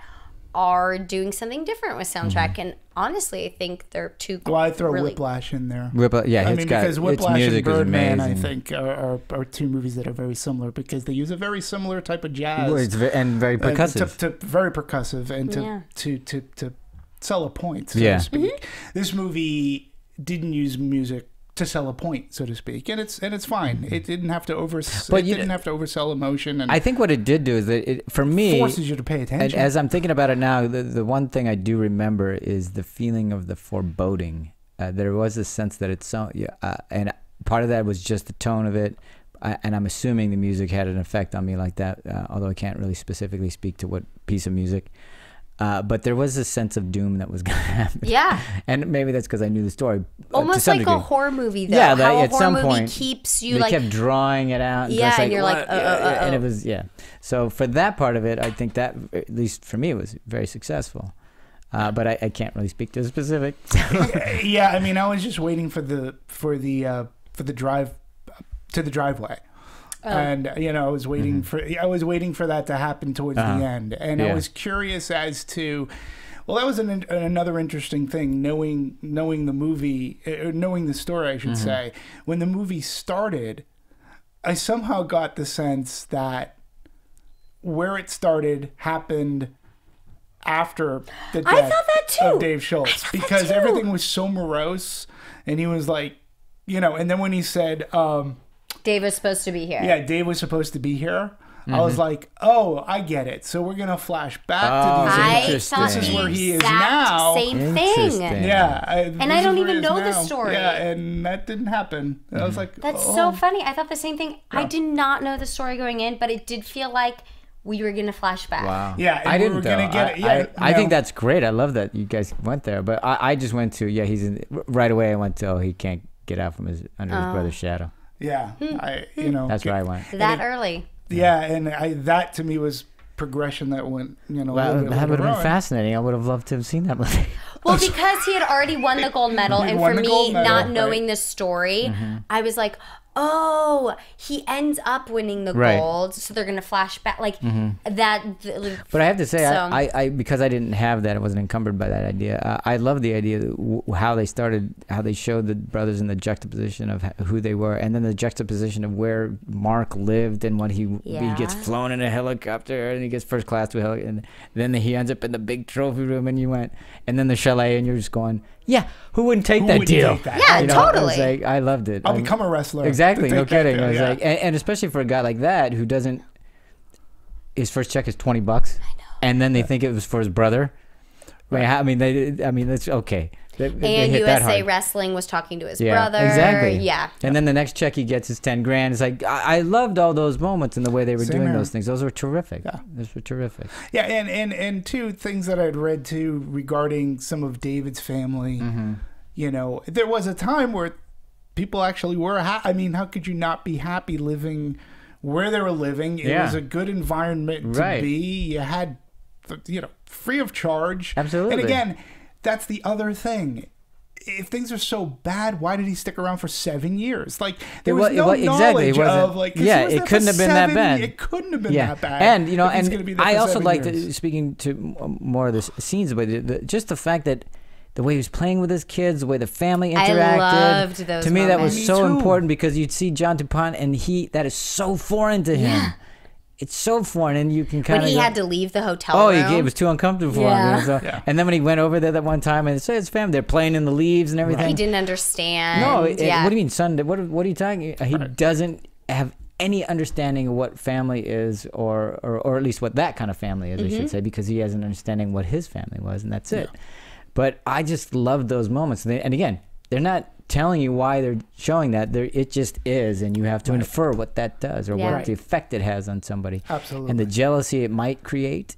are doing something different with soundtrack, and honestly, I think they're two. Well, I throw really, Whiplash in there. Yeah, I it's mean, got because its Whiplash music and Birdman, is I amazing. think, are two movies that are very similar because they use a very similar type of jazz. Well, it's and very percussive. Very percussive, and Yeah. to sell a point, so Yeah. to speak. This movie didn't use music to sell a point, so to speak, and it's fine. It didn't have to oversell emotion, and I think what it did do is that it, for me, forces you to pay and attention. as I'm thinking about it now, the one thing I do remember is the feeling of the foreboding. There was a sense that it's so, and part of that was just the tone of it, and I'm assuming the music had an effect on me like that, although I can't really specifically speak to what piece of music. But there was a sense of doom that was going to happen. Yeah. And maybe that's because I knew the story. Almost to some like degree. a horror movie, though. Yeah, how a at horror some movie point, keeps you they like. kept drawing it out. And Yeah, it's and you're like, what? oh. And it was, So for that part of it, I think that, at least for me, was very successful. But I can't really speak to the specific. Yeah, I mean, I was just waiting for the drive to the driveway. And I was waiting for that to happen towards the end, and I was curious as to. Well, that was another interesting thing. Knowing the movie, knowing the story, I should say. When the movie started, I somehow got the sense that where it started happened after the I death thought that too. of Dave Schultz, that because too. everything was so morose, and he was like, and then when he said. Dave was supposed to be here. Yeah, Dave was supposed to be here. I was like, oh, I get it. So we're going to flash back to these I Interesting. thought This is where the he is exact now. same Interesting. thing. Yeah. And I don't even know the story. Yeah, and that didn't happen. I was like, That's oh. so funny. I thought the same thing. I did not know the story going in, but it did feel like we were going to flash back. Wow. Yeah, and I we didn't were gonna though. get it. Yeah, I think that's great. I love that you guys went there. But I just went to, he's in, right away I went to, he can't get out from under his brother's shadow. Yeah, That's where I went. That early. Yeah, and that to me was progression that went, a little Well, bit that would have wrong. been fascinating. I would have loved to have seen that movie. Well, because he had already won the gold medal, He and won for the me, gold medal, not right. knowing the story, I was like, oh, he ends up winning the Right. gold, so they're gonna flash back like that. But I have to say, So- I because I didn't have that, I wasn't encumbered by that idea. I love the idea how they started, how they showed the brothers in the juxtaposition of who they were, and then the juxtaposition of where Mark lived and when he gets Yeah. flown in a helicopter and he gets first class to a helicopter, and then he ends up in the big trophy room, and then the chalet, and you're just going, yeah, who wouldn't take Who that wouldn't deal? take that? Yeah, You know, totally. I was like, I loved it. I'll become a wrestler. Exactly, to no take that kidding. deal, I was yeah. like, and especially for a guy like that who doesn't, his first check is $20. I know. And then they think it was for his brother. Right. I mean, that's okay. they And hit that USA hard. Wrestling was talking to his Yeah, brother. exactly. Yeah. And then the next check he gets is 10 grand. It's like, I loved all those moments and the way they were Same doing here. those things. Those were terrific. Yeah. Those were terrific. Yeah, and two things that I'd read too regarding some of David's family. Mm-hmm. You know, there was a time where people actually were. I mean, how could you not be happy living where they were living? It Yeah. was a good environment to Right. be. You had, you know, free of charge. Absolutely. And again, that's the other thing. If things are so bad, why did he stick around for 7 years? Like there was no exactly. knowledge It wasn't, of like 'cause yeah, he was it there for couldn't have been that 7 bad. It couldn't have been Yeah, that bad. and you know, if he's and gonna be there I for also 7 like years. speaking to more of the scenes, but just the fact that the way he was playing with his kids, the way the family interacted. loved those to me, that was moments. so Me too. important because you'd see John DuPont, and that is so foreign to him. Yeah. It's so foreign, and you can kind When of. he had to leave the hotel Oh, room. it was too uncomfortable for him. Yeah. You know, so, Yeah. And then when he went over there that one time, and it said his family, they're playing in the leaves and everything. He didn't understand. No, yeah. what do you mean, son? What are you talking? He doesn't have any understanding of what family is, or at least what that kind of family is, I should say, because he has an understanding what his family was, and that's it. But I just love those moments. And again, they're not telling you why they're showing that. It just is, and you have to infer what that does or Yeah. what the effect it has on somebody. Absolutely. And the jealousy it might create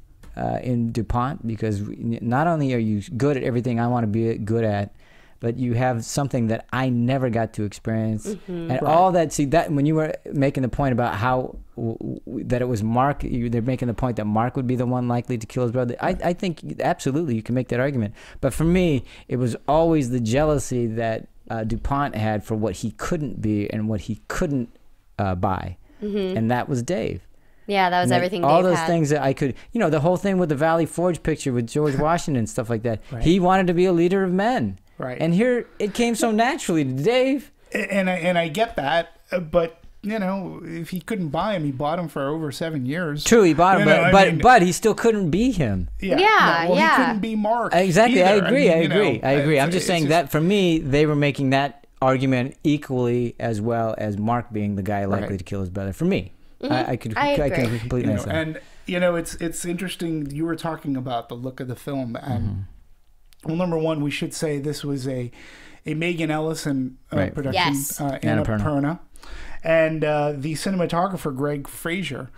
in DuPont, because not only are you good at everything I want to be good at, but you have something that I never got to experience. And all that, see, that when you were making the point about how that it was Mark, they're making the point that Mark would be the one likely to kill his brother. I think absolutely you can make that argument. But for me, it was always the jealousy that DuPont had for what he couldn't be and what he couldn't buy. And that was Dave. Yeah, that was And everything all Dave those had. things that I could, the whole thing with the Valley Forge picture with George Washington and stuff like that. Right. He wanted to be a leader of men. Right. And here it came so naturally to Dave. And I get that, but you know, if he couldn't buy him, he bought him for over 7 years. True, he bought him, You know, I mean, but he still couldn't be him. Yeah, well, yeah. he couldn't be Mark. Exactly, I either. agree. mean, I you know, agree. I'm it's just saying that for me, they were making that argument equally as well as Mark being the guy likely Right. to kill his brother. For me, I can I agree. completely you know, understand. and you know, it's interesting. You were talking about the look of the film, and well, number one, we should say this was a Megan Ellison Right. production, Yes. Annapurna. And the cinematographer Greg Fraser,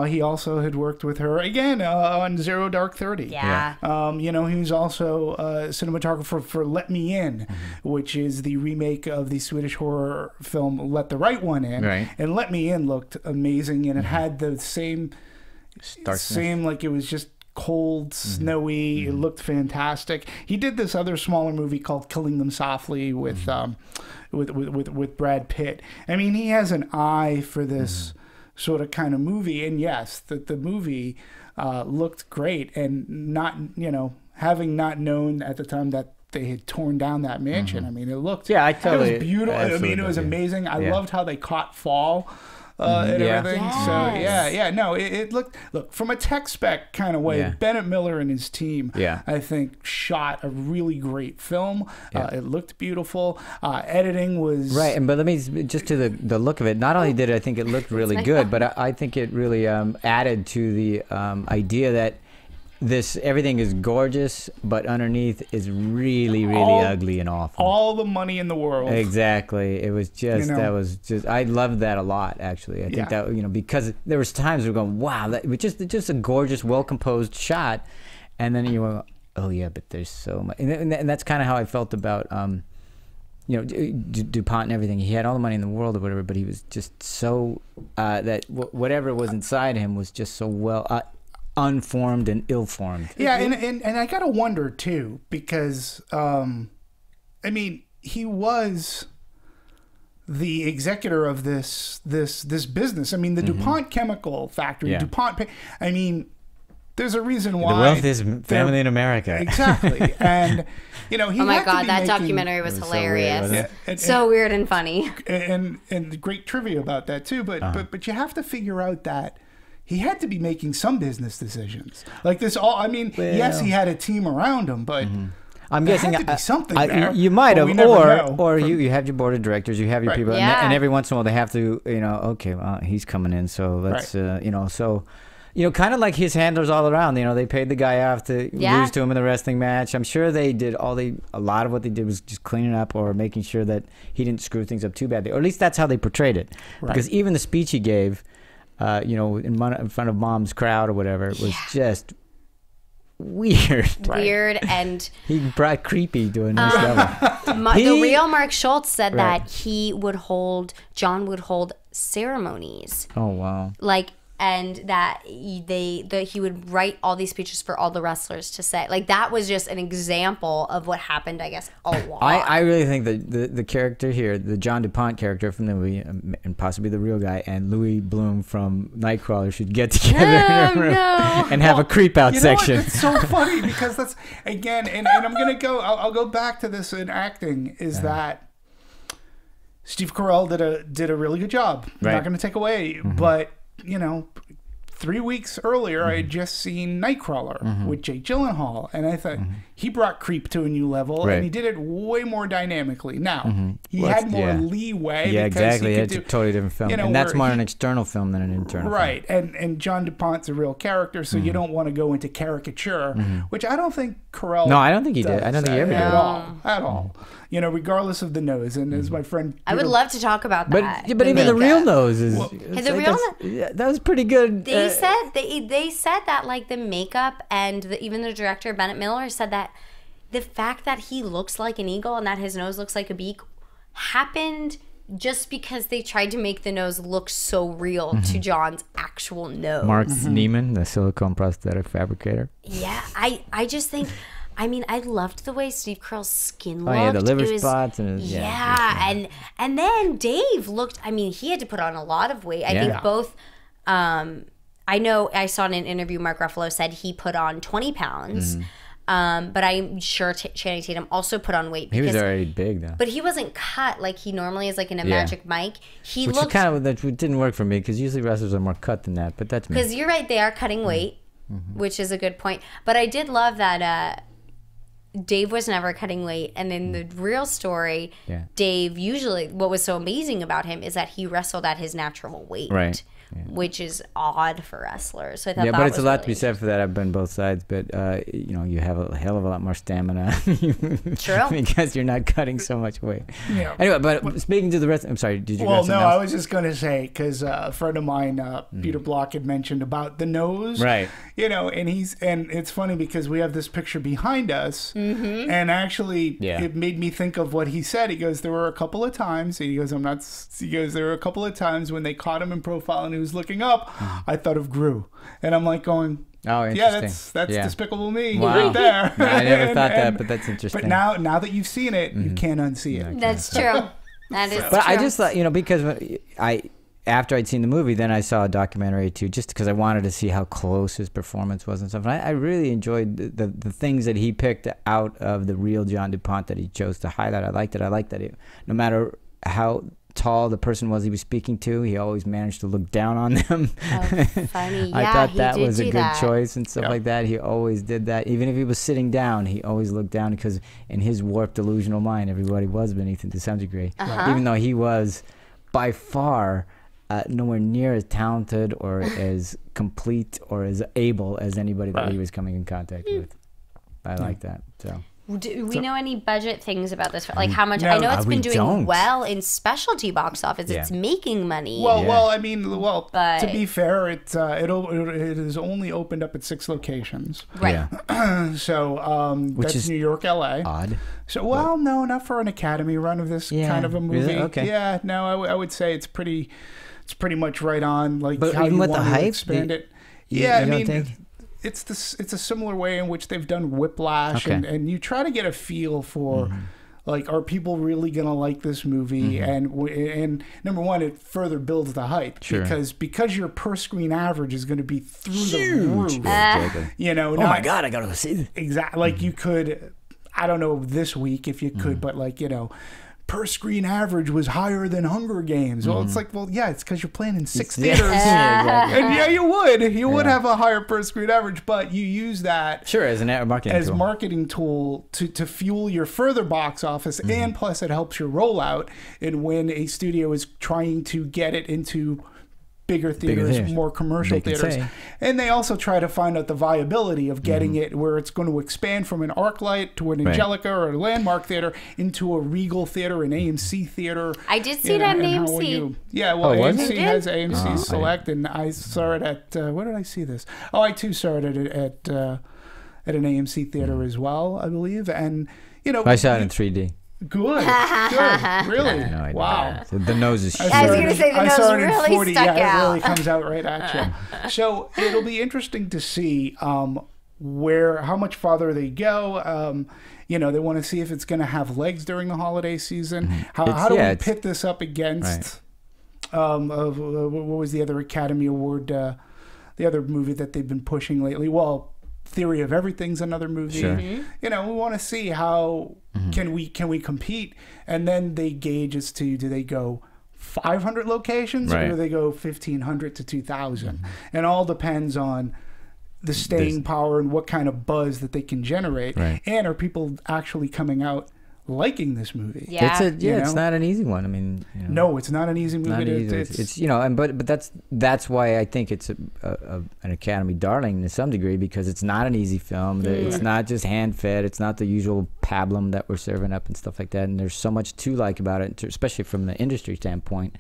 he also had worked with her again on Zero Dark 30. Yeah. You know, he was also cinematographer for Let Me In, which is the remake of the Swedish horror film Let the Right One In. Right. And Let Me In looked amazing, and it had the Darkness. same like it was just cold, snowy. It looked fantastic. He did this other smaller movie called Killing Them Softly with Brad Pitt. I mean, he has an eye for this sort of kind of movie. And yes, the movie looked great. And not, you know, having not known at the time that they had torn down that mansion. I mean, it looked, Yeah, I totally- it was beautiful. I mean, absolutely it was did. amazing. I Yeah. loved how they caught fall. And Yeah. everything. So no, it looked from a tech spec kind of way. Yeah. Bennett Miller and his team, Yeah. I think, shot a really great film. Yeah. It looked beautiful. Editing was Right, but let me just to the look of it. Not only did I think it looked really good, but I think it really added to the idea that everything is gorgeous, but underneath is really, really All- ugly and awful. all the money in the world. Exactly. It was just You know. I loved that a lot, actually. I think Yeah. that because there was times we were going, wow, that was just a gorgeous, well composed shot, and then you were, oh yeah, but there's so much, and that's kind of how I felt about DuPont and everything. He had all the money in the world or whatever, but he was just so that whatever was inside him was just so well unformed and ill-formed. Yeah, and I gotta wonder too, because I mean, he was the executor of this business. I mean, the DuPont chemical factory, Yeah. DuPont. I mean, there's a reason why The wealthiest family in America. Exactly, and you know, he Oh my had to God, be that making- documentary was It was so weird, hilarious. wasn't it? and- So weird and funny. and great trivia about that too. But you have to figure out that he had to be making some business decisions like this. I mean, yes, he had a team around him, but I'm there guessing had to be something there. you might but have, we never know. or you have your board of directors, you have your Right. people, Yeah. and every once in a while they have to, okay, well, he's coming in, so let's, so You know, kind of like his handlers all around. You know, they paid the guy off to lose to him in the wrestling match. I'm sure they did a lot of what they did was just cleaning up or making sure that he didn't screw things up too badly. Or at least that's how they portrayed it. Right. Because even the speech he gave, you know, in front of Mom's crowd or whatever, it was just weird. Weird and... He brought creepy to a new level. The real Mark Schultz said that John would hold ceremonies. Oh, wow. Like, and that he would write all these speeches for all the wrestlers to say. Like, that was just an example of what happened, I guess, a lot. I really think that the character here, the John DuPont character from the movie, and possibly the real guy, and Louis Bloom from Nightcrawler should get together in a room and have a creep out section. It's so funny because that's, again, and I'm going to I'll go back to this in acting, is that Steve Carell did a really good job. I'm not going to take away, but... You know, 3 weeks earlier, I had just seen Nightcrawler with Jake Gyllenhaal, and I thought he brought creep to a new level, and he did it way more dynamically. Now, he had more leeway. Yeah, because exactly. He It's a totally different film, you know, and that's more an external film than an internal film. Right, and John DuPont's a real character, so you don't want to go into caricature, which I don't think Carell No, I don't think he did. I don't think he ever did. At all. You know, regardless of the nose, and as my friend... I would love to talk about that. But even the real nose is... That was pretty good. They said that, like, the makeup and even the director, Bennett Miller, said that the fact that he looks like an eagle and that his nose looks like a beak happened just because they tried to make the nose look so real to John's actual nose. Mark Neiman, the silicone prosthetic fabricator. Yeah, I just think... I mean, I loved the way Steve Carell's skin looked. Oh, yeah, the liver spots. And and then Dave looked, I mean, he had to put on a lot of weight. I think both, I know I saw in an interview Mark Ruffalo said he put on 20 pounds. But I'm sure Channing Tatum also put on weight. He was already big, though. But he wasn't cut like he normally is, like in a Magic Mike. Which didn't work for me, because usually wrestlers are more cut than that, but that's me. Because you're right, they are cutting weight, which is a good point. But I did love that... Dave was never cutting weight, and in the real story, Dave usually, what was so amazing about him is that he wrestled at his natural weight, which is odd for wrestlers. So I thought that but it's was a lot really to be said for that. I've been both sides, but you know, you have a hell of a lot more stamina. True, because you're not cutting so much weight. Yeah. Anyway, but speaking to the rest, I'm sorry. Did you? Well, no, I was just going to say, because a friend of mine, Peter Block, had mentioned about the nose, right? You know, and it's funny because we have this picture behind us, and actually, it made me think of what he said. He goes, there were a couple of times. He goes, there were a couple of times when they caught him in profile and he was looking up. I thought of Gru, and I'm like going, oh, interesting. yeah, that's Despicable Me right there. No, I never thought that, but that's interesting. But now that you've seen it, you can't unsee it. That's true. That is true. But I just thought, you know, because after I'd seen the movie, then I saw a documentary too, just because I wanted to see how close his performance was and stuff. And I really enjoyed the things that he picked out of the real John DuPont that he chose to highlight. I liked it. I liked that no matter how tall the person was he was speaking to, he always managed to look down on them. Oh, funny. Yeah, I thought that was a good that. choice and stuff like that. He always did that. Even if he was sitting down, he always looked down, because in his warped, delusional mind, everybody was beneath him to some degree. Even though he was by far nowhere near as talented or as complete or as able as anybody that he was coming in contact with. I like that. So. Do we know any budget things about this? Like how much? I know it's been doing well in specialty box office. It's making money. Well, I mean, to be fair, it has only opened up at 6 locations. Right. Yeah. So which that's is New York, LA. Odd. So no, not for an Academy run of this kind of a movie. Really? Okay. Yeah, no, I would say it's pretty much right on. Like, but how even you with want the to hype, expand it. I mean. It's a similar way in which they've done Whiplash, and you try to get a feel for like, are people really gonna like this movie? And number one, it further builds the hype because your per screen average is going to be through the roof. You know, my God, I gotta go see it. Exactly. Like you could, I don't know this week if you could, but like, you know, per screen average was higher than Hunger Games. Well, it's like, it's because you're playing in 6 theaters. And you would have a higher per screen average, but you use that as a marketing tool to fuel your further box office, and plus it helps your rollout. And when a studio is trying to get it into bigger theaters, theaters. more commercial They can theaters. say. And they also try to find out the viability of getting it where it's going to expand from an ArcLight to an Right. Angelica or a Landmark theater into a Regal theater, an AMC theater. I did see it at an and how will AMC. you- Yeah, well, Oh, was AMC it? has AMC Oh, Select, and I saw it at, where did I see this? Oh, I too saw it at an AMC theater as well, I believe. And, you know. I saw it in 3D. Good. Good. Really? No, I Wow. didn't. So the nose is I was saw gonna it say the I nose saw it in really 40. stuck Yeah, it really out. comes out right at you. So it'll be interesting to see how much farther they go. You know, they want to see if it's going to have legs during the holiday season. How do we pit this up against? What was the other Academy Award? The other movie that they've been pushing lately? Well, Theory of Everything's another movie. Sure. You know, we want to see how can we compete, and then they gauge as to do they go 500 locations or do they go 1,500 to 2,000, and all depends on the staying power and what kind of buzz that they can generate, and are people actually coming out liking this movie? Yeah. It's not an easy one. I mean, you know, No, it's not an easy movie. not easy. It's you know, and but that's why I think it's an Academy darling to some degree, because it's not an easy film. It's not just hand fed. It's not the usual pablum that we're serving up and stuff like that. And there's so much to like about it, especially from the industry standpoint.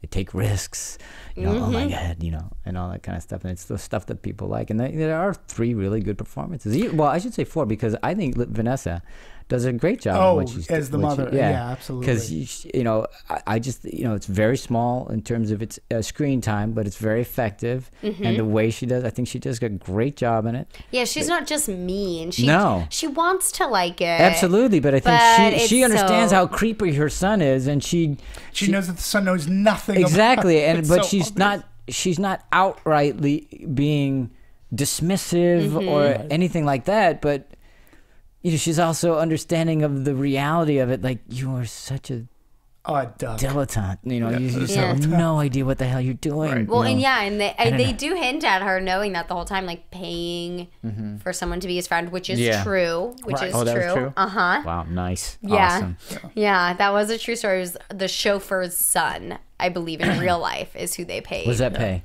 They take risks, you know. Oh my God, you know, and all that kind of stuff. And it's the stuff that people like. And there are 3 really good performances. Well, I should say 4, because I think Vanessa does a great job. Oh, as the mother. Yeah, absolutely. Because, you know, I just, you know, it's very small in terms of its screen time, but it's very effective. And the way she does, I think she does a great job in it. Yeah, she's not just mean. No. She wants to like it. Absolutely, but I But think she it's understands so- how creepy her son is, and she knows that the son knows nothing. exactly, about it. and It's but so she's obvious. not outrightly being dismissive or anything like that, but you know, she's also understanding of the reality of it. Like, you are such a duck. dilettante, you know, you just Yeah. have no idea what the hell you're doing. Right. Well, you and know? yeah, and they do hint at her knowing that the whole time, like paying for someone to be his friend, which is true. Which Right. is Oh, that was true. true? Uh-huh. Wow, nice. Yeah. Awesome. Yeah, that was a true story. It was the chauffeur's son, I believe, in real life, is who they paid. What does that pay?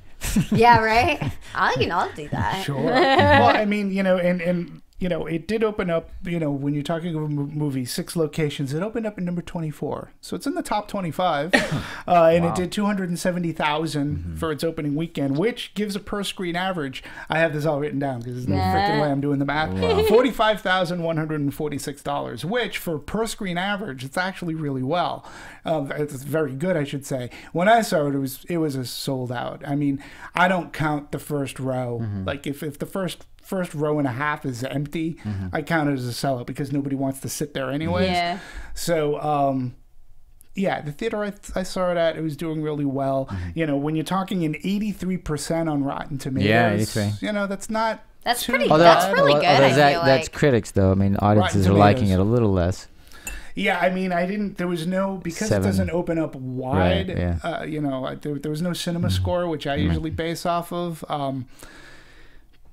Yeah, right? I'll do that. Sure. Well, I mean, you know, and you know, it did open up, you know, when you're talking about movies, 6 locations, it opened up at number 24. So it's in the top 25. And it did 270,000 for its opening weekend, which gives a per screen average. I have this all written down because there's no freaking way I'm doing the math. $45,146, which for per screen average, it's actually really well. It's very good, I should say. When I saw it, it was a sold out. I mean, I don't count the first row. Like if the first row and a half is empty, I count it as a sellout because nobody wants to sit there anyways. Yeah. So, yeah, the theater I saw it at, it was doing really well. You know, when you're talking an 83% on Rotten Tomatoes, Yeah, 83. you know, that's not That's too pretty bad. good. That's really good, I feel That's like. critics, though. I mean, audiences Rotten are liking Tomatoes. it a little less. Yeah, I mean, there was no, because 7. it doesn't open up wide, Right, yeah. you know, there was no cinema score, which I usually base off of.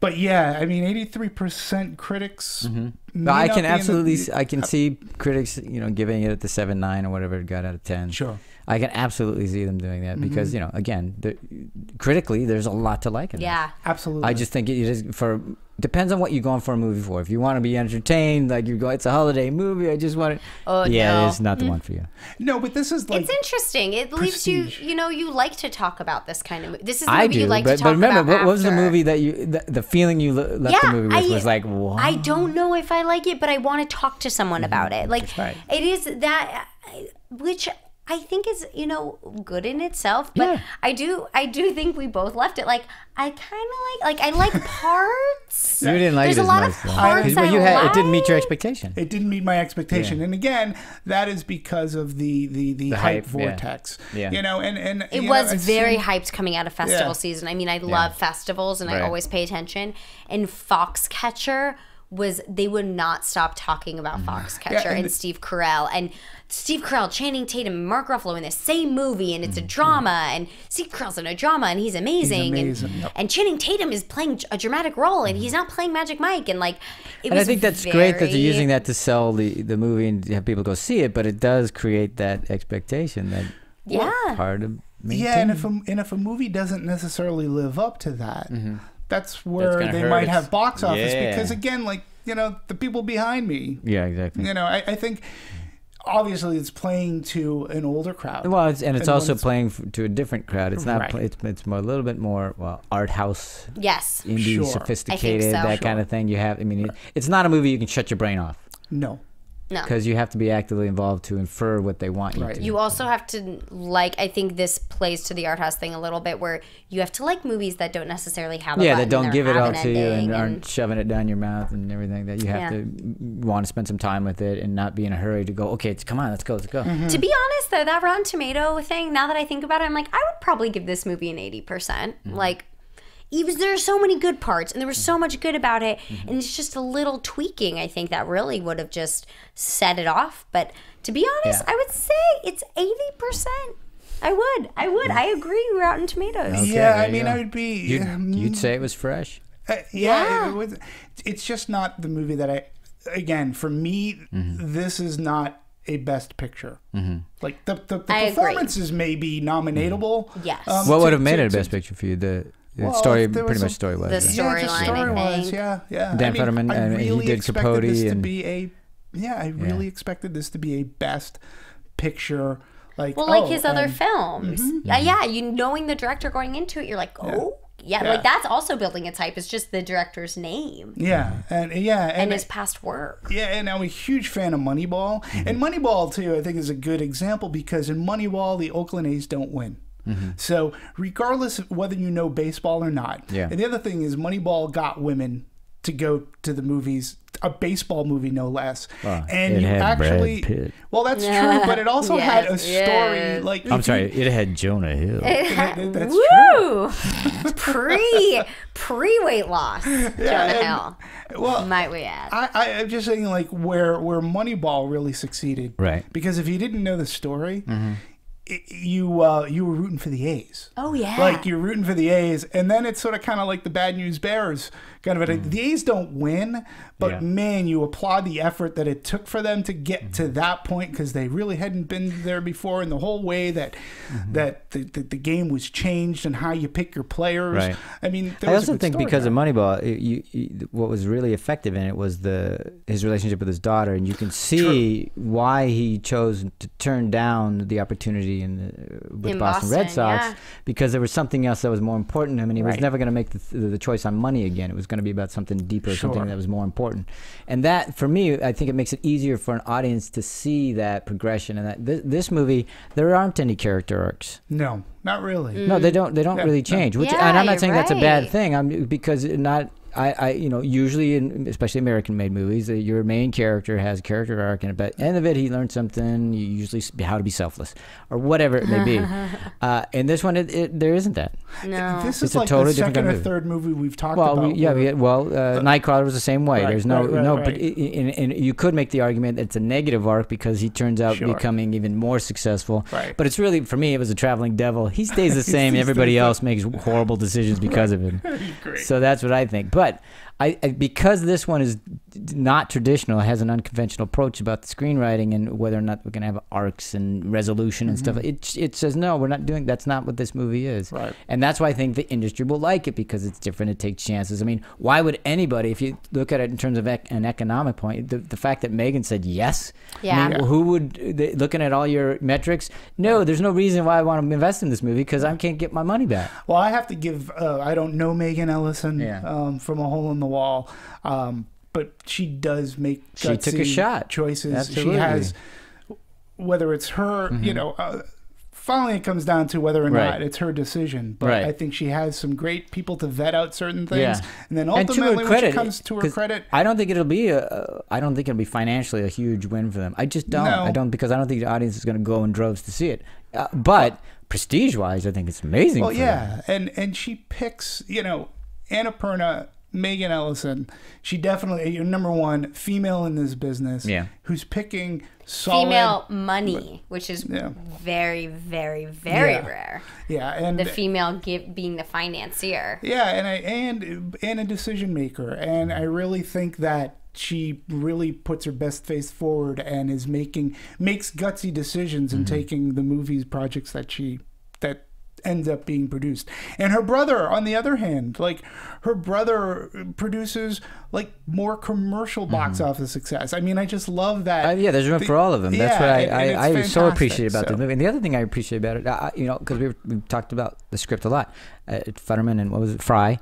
But yeah, I mean, 83% critics. But I can absolutely, I can see critics, you know, giving it the 7.9 or whatever it got out of 10. Sure. I can absolutely see them doing that because, you know, again, critically, there's a lot to like in it. Yeah. Absolutely. I just think it is depends on what you're going for a movie for. If you want to be entertained, like it's a holiday movie, I just want it. Oh, yeah, no. it's not the one for you. No, but this is like It's interesting. It leaves prestige. you know, you like to talk about this kind of movie. This is the I movie do, you like but to talk remember, about what was the after. movie that the feeling you left the movie with was like, what? I don't know if I like it, but I want to talk to someone about it. Like, right. it is that, which I think is, you know, good in itself. But Yeah. I do think we both left it. Like, I kind of I like parts. You didn't like There's it a as lot much, of though. parts 'Cause I it didn't meet your like. expectation. It didn't meet my expectation, Yeah. and again, that is because of the hype hype, yeah. vortex. Yeah. You know, and It you was know, very seen- hyped coming out of festival Yeah. season. I mean, I love festivals and I Right. always pay attention. And Foxcatcher they would not stop talking about Foxcatcher Yeah, and Steve Carell. And Steve Carell, Channing Tatum, and Mark Ruffalo in the same movie, and it's a drama, and Steve Carell's in a drama, and he's amazing. amazing, yep. And Channing Tatum is playing a dramatic role, and he's not playing Magic Mike. And like, it And was I think that's great that they're very- using that to sell the movie and have people go see it, but it does create that expectation that Yeah. part of Yeah, and if a movie doesn't necessarily live up to that, that's where gonna they hurt might its- have box office Yeah. because again, like, you know, the people behind me, Yeah, exactly. you know, I think obviously it's playing to an older crowd. Well, it's when also playing to a different crowd. It's not. Right. It's more, a little bit more art house, Yes. indie, Sure. sophisticated, I think so. that kind of thing. You have. I mean, it's not a movie you can shut your brain off No. No. because you have to be actively involved to infer what they want you Right. to. You also have to I think this plays to the art house thing a little bit, where you have to like movies that don't necessarily have a yeah, button that don't or give it have all an to you and ending aren't shoving it down your mouth and everything. That you have Yeah. to want to spend some time with it and not be in a hurry to go. Okay, come on, let's go. To be honest, though, that Rotten Tomato thing, now that I think about it, I'm like, I would probably give this movie an 80%. Like, even there are so many good parts, and there was so much good about it, and it's just a little tweaking, I think, that really would have just set it off. But to be honest, Yeah. I would say it's 80%. I would. I agree, Rotten Tomatoes. Okay, Yeah, there I you mean, go. I would be. You'd say it was fresh. Yeah, it's just not the movie that again, for me, this is not a best picture. Like the I agree. performances may be nominatable. Yes. What would to- have made to- it a to- best picture for you? The Well, story, if there pretty was much a- story was. The yeah. story- Yeah, just storyline, I story-wise, think. yeah. Dan Fetterman, I and he really did expected Capote this to and- be a. Yeah, I really expected this to be a best picture. Like, Well, like oh, his other and- films. Yeah, you knowing the director going into it, you're like, oh, yeah. Like that's also building its hype. It's just the director's name Yeah, and and his past work. Yeah, and I'm a huge fan of Moneyball. And Moneyball, too, I think is a good example because in Moneyball, the Oakland A's don't win. So regardless of whether you know baseball or not. Yeah. And the other thing is Moneyball got women to go to the movies, a baseball movie no less. And it you had actually, Brad Pitt. well, that's true, but it also had a Yes, story. yes. Like I'm sorry, it had Jonah Hill. that's true. Woo! pre weight loss. Jonah Hill. Well, Might we add? I'm just saying, like, where Moneyball really succeeded. Right. Because if you didn't know the story, you were rooting for the A's. Oh yeah. Like, you're rooting for the A's, and then it's sort of kind of like the Bad News Bears kind of the A's don't win, but Yeah. man, you applaud the effort that it took for them to get to that point because they really hadn't been there before, and the whole way that that the game was changed and how you pick your players. Right. I mean, there I was a also good think story because there. of Moneyball, what was really effective in it was his relationship with his daughter, and you can see why he chose to turn down the opportunity with In Boston Red Boston, Sox, yeah. because there was something else that was more important to him, and he was Right. never going to make the choice on money again. It was going to be about something deeper, something Sure. that was more important. And that, for me, I think it makes it easier for an audience to see that progression. And that this movie, there aren't any character arcs. No, not really. No, they don't. They don't Yeah, really no. change. Which, Yeah, and I'm not you're saying that's a bad right. thing. Because I usually especially American-made movies, your main character has a character arc, and at the end of it, he learns something. Usually, how to be selfless, or whatever it may be. In this one, there isn't that. No. This It's is a like totally the different second kind or of third movie we've talked Well, about. Nightcrawler was the same way. Right, There's no, right. but and you could make the argument that it's a negative arc because he turns out Sure. becoming even more successful. Right. But it's really, for me, it was a traveling devil. He stays the same. He Everybody stays the- else makes horrible decisions because of him. Great. So that's what I think. But I because this one is not traditional, it has an unconventional approach about the screenwriting and whether or not we're going to have arcs and resolution and stuff. It says, no, we're not doing, that's not what this movie is. Right. And that's why I think the industry will like it, because it's different, it takes chances. I mean, why would anybody, if you look at it in terms of an economic point, the fact that Megan said yes, Yeah. I mean, who would, looking at all your metrics, no, there's no reason why I want to invest in this movie because I can't get my money back. Well, I have to give. I don't know Megan Ellison Yeah. from A Hole in the Wall, but she does make She took a gutsy shot. choices. Absolutely. She has, whether it's her, finally it comes down to whether or Right. not it's her decision. But Right. I think she has some great people to vet out certain things, Yeah. and then And to her ultimately, when credit, it comes to her 'cause credit, I don't think it'll be I don't think it'll be financially a huge win for them. I just don't. No. I don't, because I don't think the audience is going to go in droves to see it. But prestige-wise, I think it's amazing. well, for yeah, them. and she picks, Annapurna, Megan Ellison. She definitely number one female in this business. Yeah. Who's picking solid Female money, which is Yeah. very, very, very Yeah. rare. Yeah, and The female being the financier. yeah, and a decision maker, and I really think that she really puts her best face forward and makes gutsy decisions Mm-hmm. and taking the movies projects that ends up being produced. And her brother, on the other hand, like her brother produces like more commercial box office success. I mean, I just love that. Yeah, there's room for all of them. That's what I so appreciate about so. the movie. And the other thing I appreciate about it, you know, because we've talked about the script a lot. Futterman and what was it, Fry,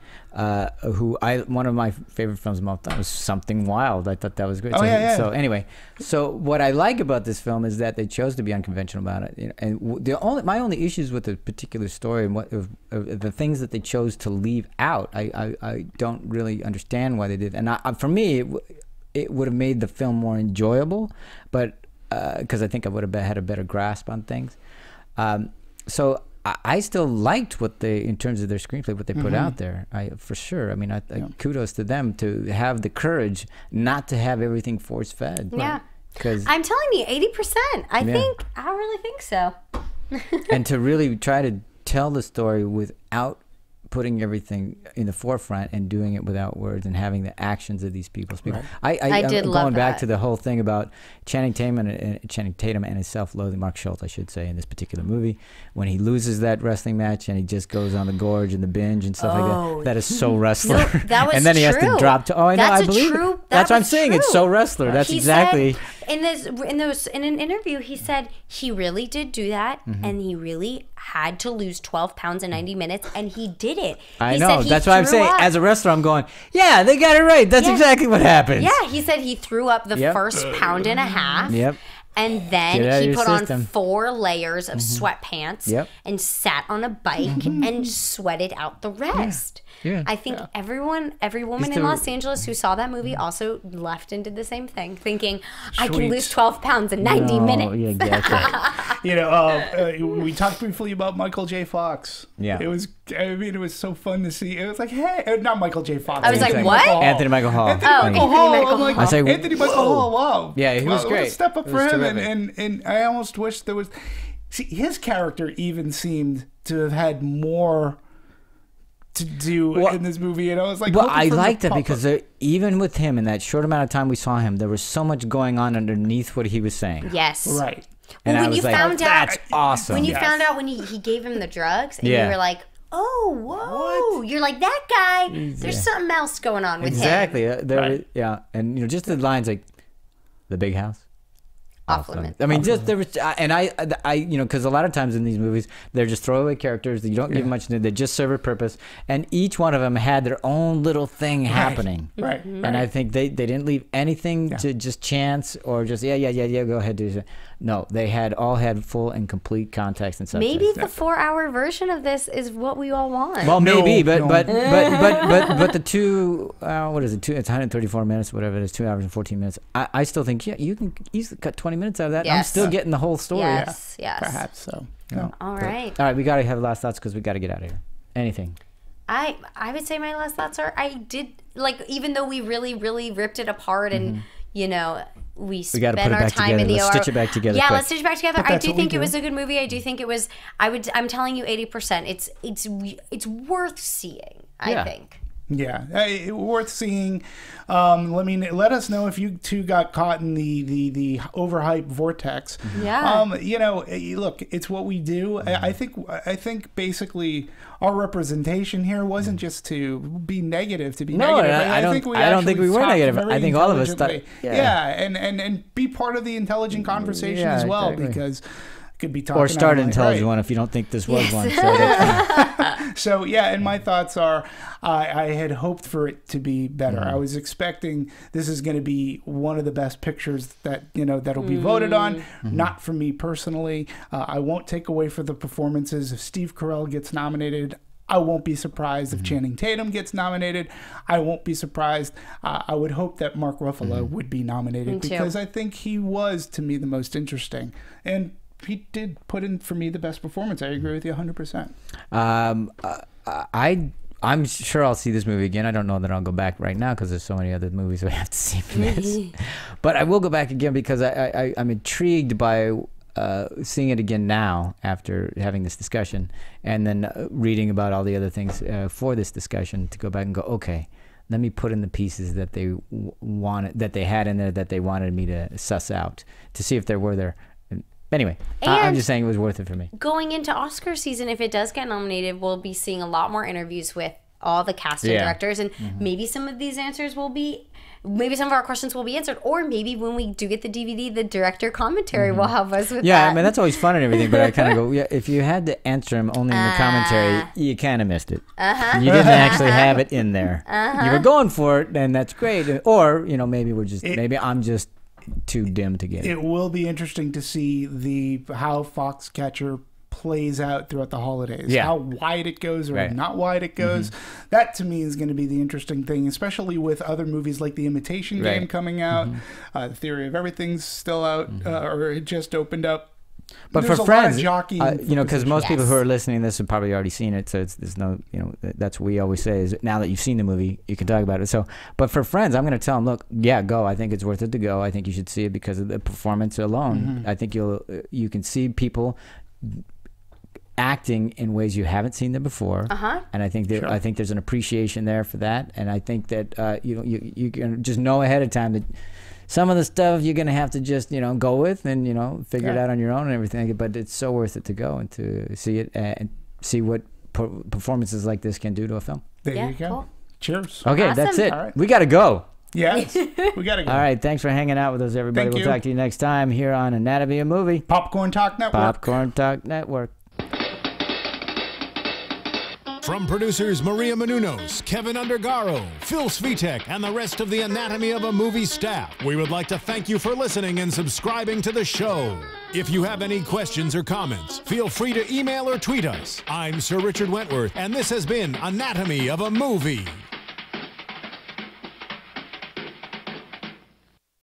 who one of my favorite films of all time was Something Wild. I thought that was great. So anyway, so what I like about this film is that they chose to be unconventional about it. You know, and my only issues with the particular story and the things that they chose to leave out, I don't really understand why they did. And for me, it would have made the film more enjoyable, but because I think I would have had a better grasp on things. So I still liked what in terms of their screenplay, what they put out there. For sure. I mean, kudos to them to have the courage not to have everything force fed. Yeah. Because I'm telling you, 80%. I really think so. and to really try to tell the story without putting everything in the forefront and doing it without words and having the actions of these people speak. Right. I did love going back that. to the whole thing about Channing Tatum and his self-loathing, Mark Schultz, I should say, in this particular movie, when he loses that wrestling match and he just goes on the gorge and the binge and stuff like that. That is so wrestler. No, that was and then he has to true. drop to. Oh, I know, That's I believe true. it. That's what I'm saying. True. It's so wrestler. That's He exactly. said in an interview, he said he really did do that, and he really had to lose 12 pounds in 90 minutes, and he did it. I know. That's why I'm saying, as a wrestler, I'm going, yeah, they got it right. That's exactly what happens. Yeah, he said he threw up the first pound and a half. Yep. And then he put system. on 4 layers of sweatpants and sat on a bike and sweated out the rest. Yeah. I think every woman in Los Angeles who saw that movie also left and did the same thing, thinking, I can lose 12 pounds in 90 minutes. Yeah, exactly. You know, we talked briefly about Michael J. Fox. Yeah. It was so fun to see. It was like, hey, not Michael J. Fox. I was like, Anthony what? Michael Hall. Anthony Michael Hall. Anthony Michael Anthony Hall. Michael I'm like, Hall. I say, Anthony Michael Hall, wow. Yeah, he was What great. a step up It for was him. terrific. And I almost wish there was... See, his character even seemed to have had more to do in this movie, and I was like, well, I liked that because even with him in that short amount of time we saw him, there was so much going on underneath what he was saying. Yes. Right. And Well, I was like, that's awesome. When you found out when he gave him the drugs, and you were like, oh, whoa. You're like, that guy, there's something else going on with him. Exactly. Yeah. And, you know, just the lines like, the big house. Off limits. I mean, just there was, and I, you know, because a lot of times in these movies, they're just throwaway characters that you don't give much to. They just serve a purpose, and each one of them had their own little thing happening. Right. And I think they didn't leave anything to just chance or just go ahead do it. No, they all had full and complete context and substance. Maybe the 4-hour version of this is what we all want. Well, maybe, No. but the two, what is it? It's 134 minutes, whatever it is, 2 hours and 14 minutes. I still think you can easily cut 20 minutes out of that. I'm Yes. still getting the whole story. Yes. Perhaps so. No. All right. All right, we got to have last thoughts because we got to get out of here. Anything? I would say my last thoughts are I did, like, even though we really, really ripped it apart and, you know, we We got spent to put it our back time together. in the Let's OR. stitch it back together. Yeah, quick. let's stitch it back together. But I that's do what we think it do. was a good movie. I do think it was. I'm telling you, 80%. It's worth seeing. I think. Yeah, worth seeing. Let us know if you two got caught in the overhyped vortex. Yeah. You know, look, it's what we do. I think basically our representation here wasn't just to be negative, to be No, negative. I don't think we were talked negative. very I think all of us thought- intelligently. and be part of the intelligent conversation Yeah, as well, exactly. because I could be talking Or start out an of my- intelligent right. one if you don't think this was one. So that's- So yeah, and my thoughts are, I had hoped for it to be better. I was expecting this is going to be one of the best pictures that'll be voted on. Not for me personally. I won't take away for the performances. If Steve Carell gets nominated, I won't be surprised if Channing Tatum gets nominated. I won't be surprised. I would hope that Mark Ruffalo would be nominated Me too. because I think he was, to me, the most interesting. And he did put in, for me, the best performance. I agree with you 100%. I'm sure I'll see this movie again. I don't know that I'll go back right now because there's so many other movies I have to see for this. But I will go back again because I'm intrigued by seeing it again now after having this discussion, and then reading about all the other things for this discussion to go back and go, okay, let me put in the pieces that they wanted, that they had in there, that they wanted me to suss out to see if there were there. Anyway, I'm just saying it was worth it for me. Going into Oscar season, if it does get nominated, we'll be seeing a lot more interviews with all the cast and directors, and maybe some of these answers will be, maybe some of our questions will be answered, or maybe when we do get the DVD, the director commentary will help us with that. Yeah, I mean, that's always fun and everything, but I kind of go, yeah, if you had to answer them only in the commentary, you kind of missed it. You didn't actually have it in there. You were going for it, and that's great. Or, maybe maybe I'm just too dim to get it. It will be interesting to see how Foxcatcher plays out throughout the holidays. Yeah. How wide it goes or not wide it goes. That to me is going to be the interesting thing, especially with other movies like The Imitation Game coming out. The Theory of Everything's still out, or it just opened up. But there's for a friends, lot of because most people who are listening to this have probably already seen it, so there's no, that's what we always say is now that you've seen the movie, you can talk about it. So, but for friends, I'm going to tell them, look, yeah, go. I think it's worth it to go. I think you should see it because of the performance alone. I think you can see people acting in ways you haven't seen them before, and I think I think there's an appreciation there for that, and I think that you can just know ahead of time that some of the stuff you're gonna have to just go with and figure it out on your own and everything, but it's so worth it to go and to see it and see what performances like this can do to a film. There you go. Cool. Cheers. Okay, Awesome. that's it. All right. We gotta go. Yes, we gotta go. All right, thanks for hanging out with us, everybody. Thank We'll you. talk to you next time here on Anatomy of Movie. Popcorn Talk Network. Popcorn Talk Network. From producers Maria Menounos, Kevin Undergaro, Phil Svitek, and the rest of the Anatomy of a Movie staff, we would like to thank you for listening and subscribing to the show. If you have any questions or comments, feel free to email or tweet us. I'm Sir Richard Wentworth, and this has been Anatomy of a Movie.